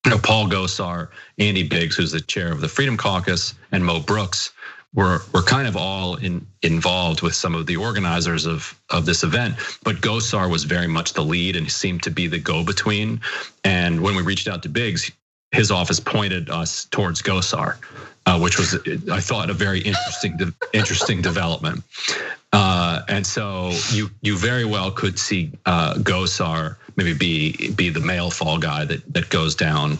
Paul Gosar, Andy Biggs, who's the chair of the Freedom Caucus, and Mo Brooks were kind of all involved with some of the organizers of this event. But Gosar was very much the lead and seemed to be the go-between. And when we reached out to Biggs, his office pointed us towards Gosar, which was, I thought, a very interesting development. And so you very well could see Gosar maybe be the male fall guy that goes down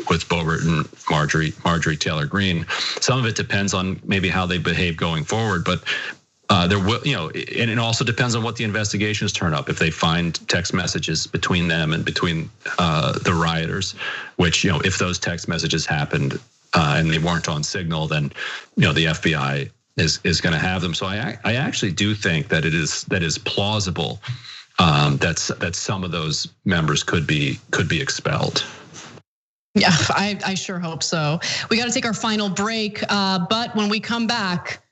with Boebert and Marjorie Taylor Greene. Some of it depends on maybe how they behave going forward, but there will, and it also depends on what the investigations turn up. If they find text messages between them and between the rioters, which if those text messages happened and they weren't on signal, then the FBI is going to have them. So I actually do think that it is plausible that some of those members could be expelled. Yeah, I sure hope so. We got to take our final break, but when we come back,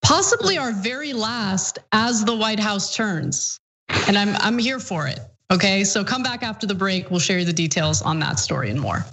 possibly our very last as the White House turns, and I'm here for it. Okay, so come back after the break. We'll share you the details on that story and more.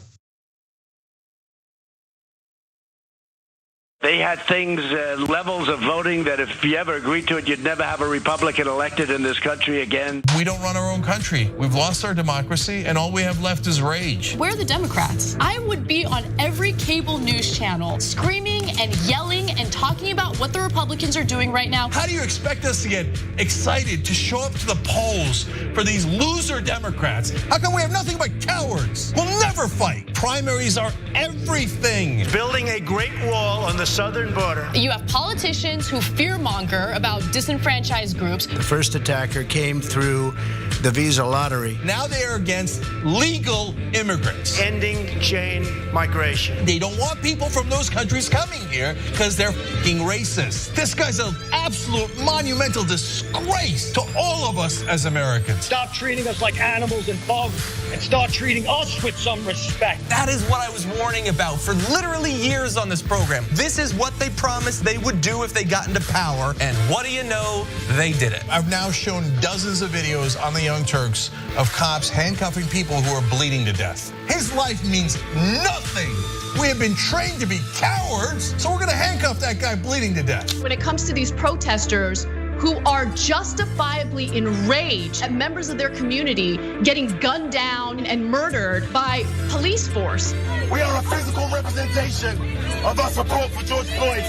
They had things, levels of voting that if you ever agreed to it, you'd never have a Republican elected in this country again. We don't run our own country. We've lost our democracy, and all we have left is rage. Where are the Democrats? I would be on every cable news channel screaming and yelling and talking about what the Republicans are doing right now. How do you expect us to get excited to show up to the polls for these loser Democrats? How come we have nothing but cowards? We'll never fight. Primaries are everything. Building a great wall on the southern border. You have politicians who fearmonger about disenfranchised groups. The first attacker came through the visa lottery. Now they are against legal immigrants. Ending chain migration. They don't want people from those countries coming here because they're fucking racist. This guy's an absolute monumental disgrace to all of us as Americans. Stop treating us like animals and bugs and start treating us with some respect. That is what I was warning about for literally years on this program. This is what they promised they would do if they got into power. And what do you know? They did it. I've now shown dozens of videos on the Young Turks of cops handcuffing people who are bleeding to death. His life means nothing. We have been trained to be cowards, so we're gonna handcuff that guy bleeding to death. When it comes to these protesters who are justifiably enraged at members of their community getting gunned down and murdered by police force. We are a physical representation of our support for George Floyd.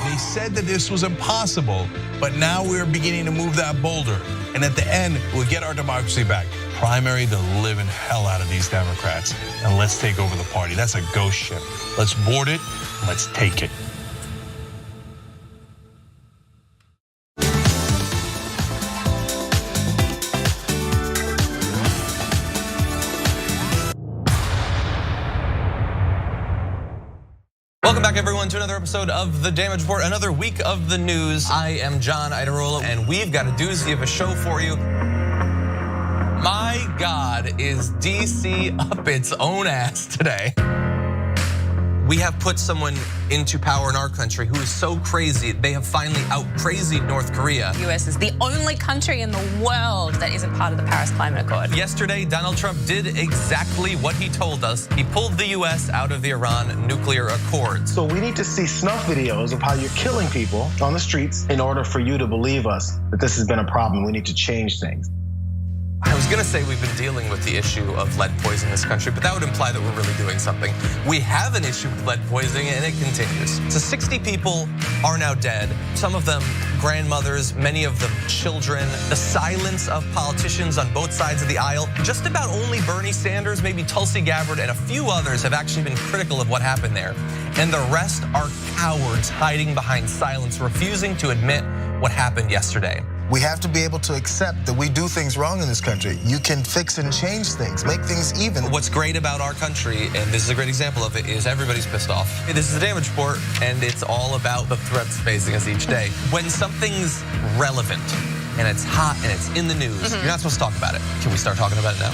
They said that this was impossible, but now we're beginning to move that boulder. And at the end, we'll get our democracy back. Primary the living hell out of these Democrats, and let's take over the party. That's a ghost ship. Let's board it, and let's take it. Welcome back, everyone, to another episode of The Damage Report, another week of the news. I am John Idarola, and we've got a doozy of a show for you. My God, is DC up its own ass today. We have put someone into power in our country who is so crazy, they have finally out-crazied North Korea. The US is the only country in the world that isn't part of the Paris Climate Accord. Yesterday, Donald Trump did exactly what he told us. He pulled the US out of the Iran nuclear accord. So we need to see snuff videos of how you're killing people on the streets in order for you to believe us that this has been a problem. We need to change things. I was gonna say we've been dealing with the issue of lead poisoning in this country, but that would imply that we're really doing something. We have an issue with lead poisoning and it continues. So 60 people are now dead. Some of them grandmothers, many of them children. The silence of politicians on both sides of the aisle. Just about only Bernie Sanders, maybe Tulsi Gabbard, and a few others have actually been critical of what happened there. And the rest are cowards hiding behind silence, refusing to admit what happened yesterday. We have to be able to accept that we do things wrong in this country. You can fix and change things, make things even. What's great about our country, and this is a great example of it, is everybody's pissed off. This is The Damage Report, and it's all about the threats facing us each day. When something's relevant, and it's hot and it's in the news. You're not supposed to talk about it. Can we start talking about it now?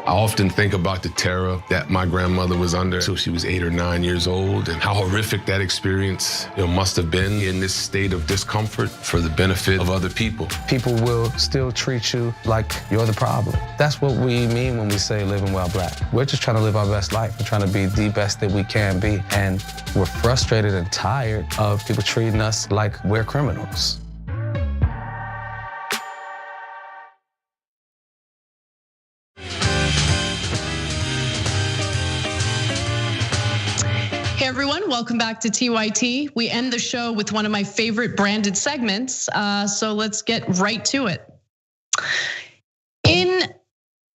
I often think about the terror that my grandmother was under till she was 8 or 9 years old, and how horrific that experience must have been in this state of discomfort for the benefit of other people. People will still treat you like you're the problem. That's what we mean when we say living well black. We're just trying to live our best life. We're trying to be the best that we can be, and we're frustrated and tired of people treating us like we're criminals. Hey everyone, welcome back to TYT. We end the show with one of my favorite branded segments, so let's get right to it.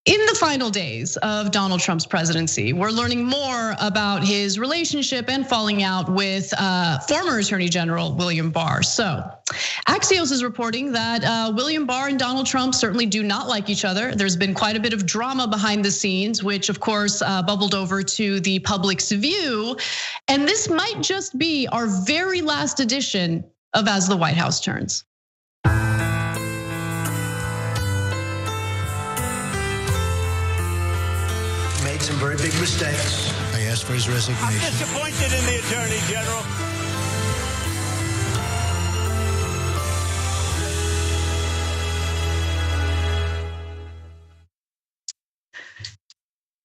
In the final days of Donald Trump's presidency, we're learning more about his relationship and falling out with former Attorney General William Barr. So Axios is reporting that William Barr and Donald Trump certainly do not like each other. There's been quite a bit of drama behind the scenes, which of course bubbled over to the public's view. And this might just be our very last edition of As the White House Turns. Some very big mistakes. I asked for his resignation. I'm disappointed in the Attorney General.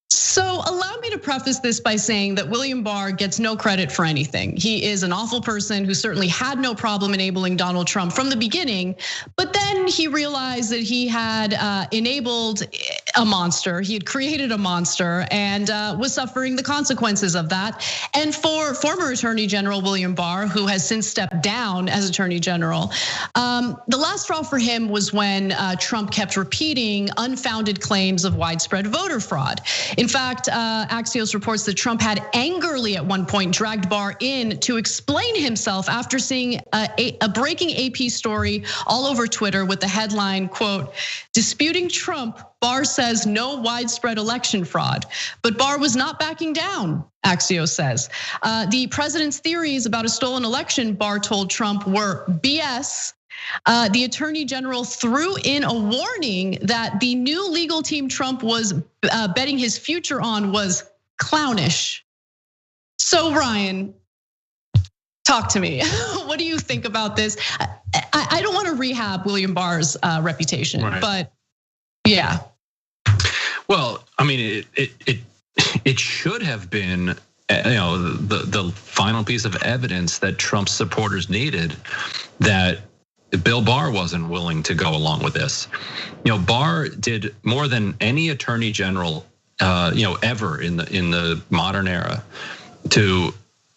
So allow me to preface this by saying that William Barr gets no credit for anything. He is an awful person who certainly had no problem enabling Donald Trump from the beginning, but then he realized that he had enabled a monster. He had created a monster and was suffering the consequences of that. And for former Attorney General William Barr, who has since stepped down as Attorney General, the last straw for him was when Trump kept repeating unfounded claims of widespread voter fraud. In fact, Axios reports that Trump had angrily at one point dragged Barr in to explain himself after seeing a breaking AP story all over Twitter with the headline, quote, "Disputing Trump, Barr says no widespread election fraud." But Barr was not backing down, Axios says. The president's theories about a stolen election, Barr told Trump, were BS. The Attorney General threw in a warning that the new legal team Trump was betting his future on was clownish. So Ryan, talk to me. What do you think about this? I don't want to rehab William Barr's reputation, right, but yeah. Well, I mean, it should have been, the final piece of evidence that Trump's supporters needed, that Bill Barr wasn't willing to go along with this. Barr did more than any attorney general, ever in the modern era to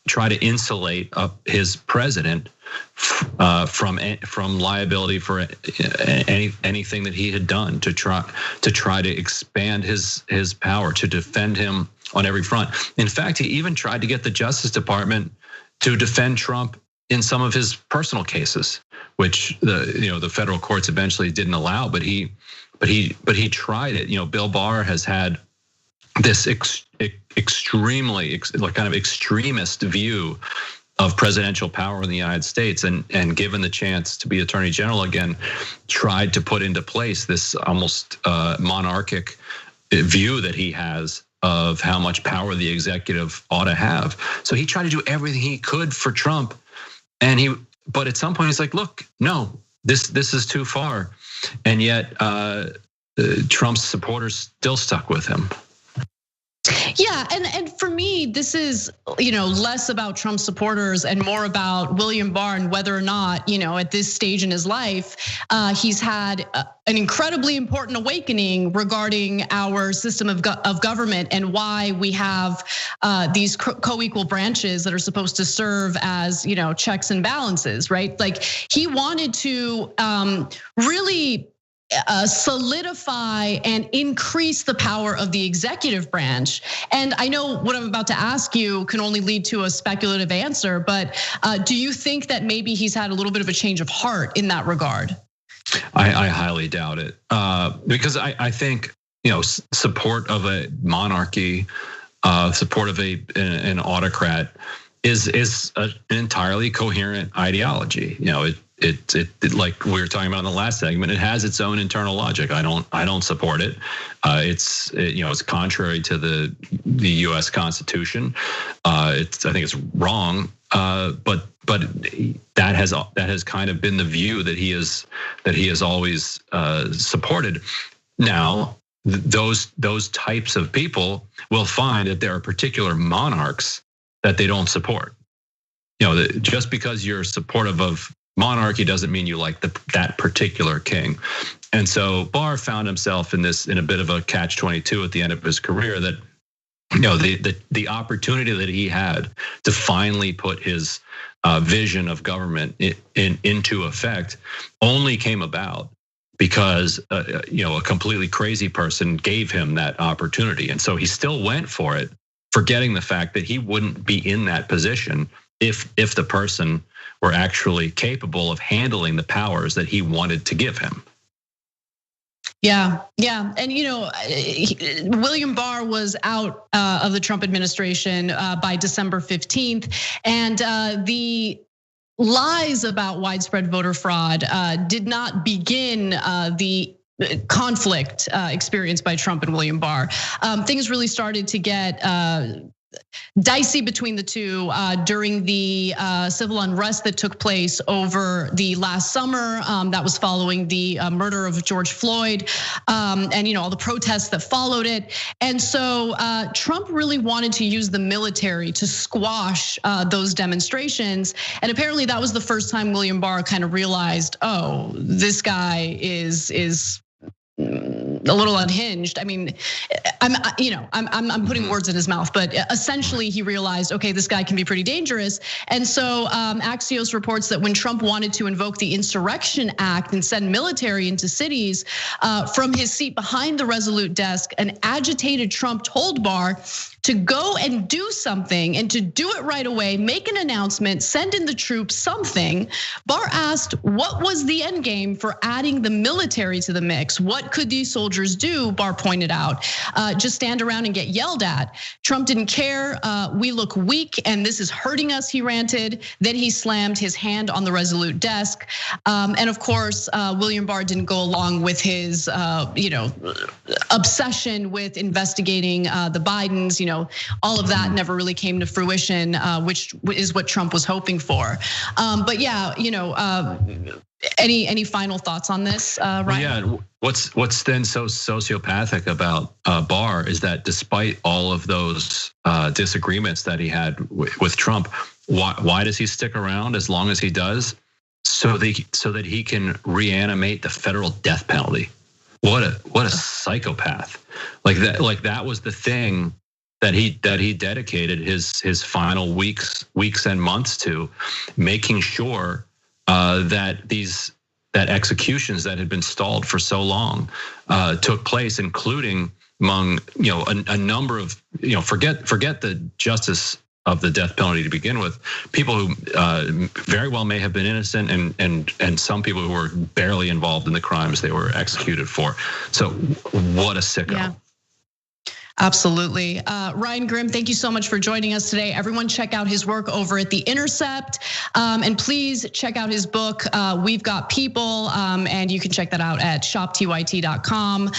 try to insulate his president from liability for anything that he had done, to try to expand his power, to defend him on every front. In fact, he even tried to get the Justice Department to defend Trump in some of his personal cases, which the federal courts eventually didn't allow. But he tried it. Bill Barr has had this extremely kind of extremist view of presidential power in the United States, and given the chance to be Attorney General again, tried to put into place this almost monarchic view that he has of how much power the executive ought to have. So he tried to do everything he could for Trump. But at some point he's like, look, no, this is too far. And yet Trump's supporters still stuck with him. Yeah, and for me, this is less about Trump supporters and more about William Barr and whether or not at this stage in his life, he's had an incredibly important awakening regarding our system of government and why we have these co-equal branches that are supposed to serve as checks and balances, right? Like he wanted to really solidify and increase the power of the executive branch. And I know what I'm about to ask you can only lead to a speculative answer, but do you think that maybe he's had a little bit of a change of heart in that regard? I highly doubt it, because I think support of a monarchy, support of an autocrat is an entirely coherent ideology. It like we were talking about in the last segment, it has its own internal logic. I don't support it. It's contrary to the U.S. Constitution. I think it's wrong. But that has kind of been the view that he has always supported. Now, those types of people will find that there are particular monarchs that they don't support. Just because you're supportive of monarchy doesn't mean you like that particular king. And so Barr found himself in a bit of a catch-22 at the end of his career, that the opportunity that he had to finally put his vision of government into effect only came about because a completely crazy person gave him that opportunity. And so he still went for it, forgetting the fact that he wouldn't be in that position if the person were actually capable of handling the powers that he wanted to give him. Yeah. And William Barr was out of the Trump administration by December 15th. And the lies about widespread voter fraud did not begin the conflict experienced by Trump and William Barr. Things really started to get dicey between the two during the civil unrest that took place over the last summer. That was following the murder of George Floyd, and all the protests that followed it. And so Trump really wanted to use the military to squash those demonstrations. And apparently that was the first time William Barr kind of realized, oh, this guy is a little unhinged. I mean, I'm putting words in his mouth, but essentially he realized, okay, this guy can be pretty dangerous. And so Axios reports that when Trump wanted to invoke the Insurrection Act and send military into cities, from his seat behind the Resolute desk, an agitated Trump told Barr to go and do something, and to do it right away, make an announcement, send in the troops, something. Barr asked, what was the end game for adding the military to the mix? What could these soldiers do? Barr pointed out, just stand around and get yelled at. Trump didn't care. We look weak and this is hurting us, he ranted. Then he slammed his hand on the Resolute desk. And of course, William Barr didn't go along with his obsession with investigating the Bidens. All of that never really came to fruition, which is what Trump was hoping for. But yeah, any final thoughts on this, Ryan? Well, yeah, what's then so sociopathic about Barr is that despite all of those disagreements that he had with Trump, why does he stick around as long as he does? So that he can reanimate the federal death penalty. What a psychopath! Like that was the thing that he dedicated his final weeks and months to, making sure that executions that had been stalled for so long took place, including among a number of forget the justice of the death penalty to begin with, people who very well may have been innocent, and some people who were barely involved in the crimes they were executed for. So what a sicko. Yeah. Absolutely. Ryan Grim, thank you so much for joining us today. Everyone check out his work over at The Intercept. And please check out his book, We've Got People. And you can check that out at shoptyt.com.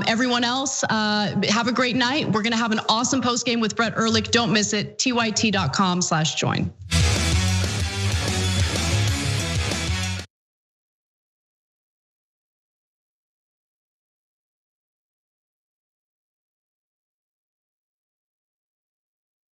Everyone else, have a great night. We're gonna have an awesome post game with Brett Ehrlich. Don't miss it, tyt.com/join.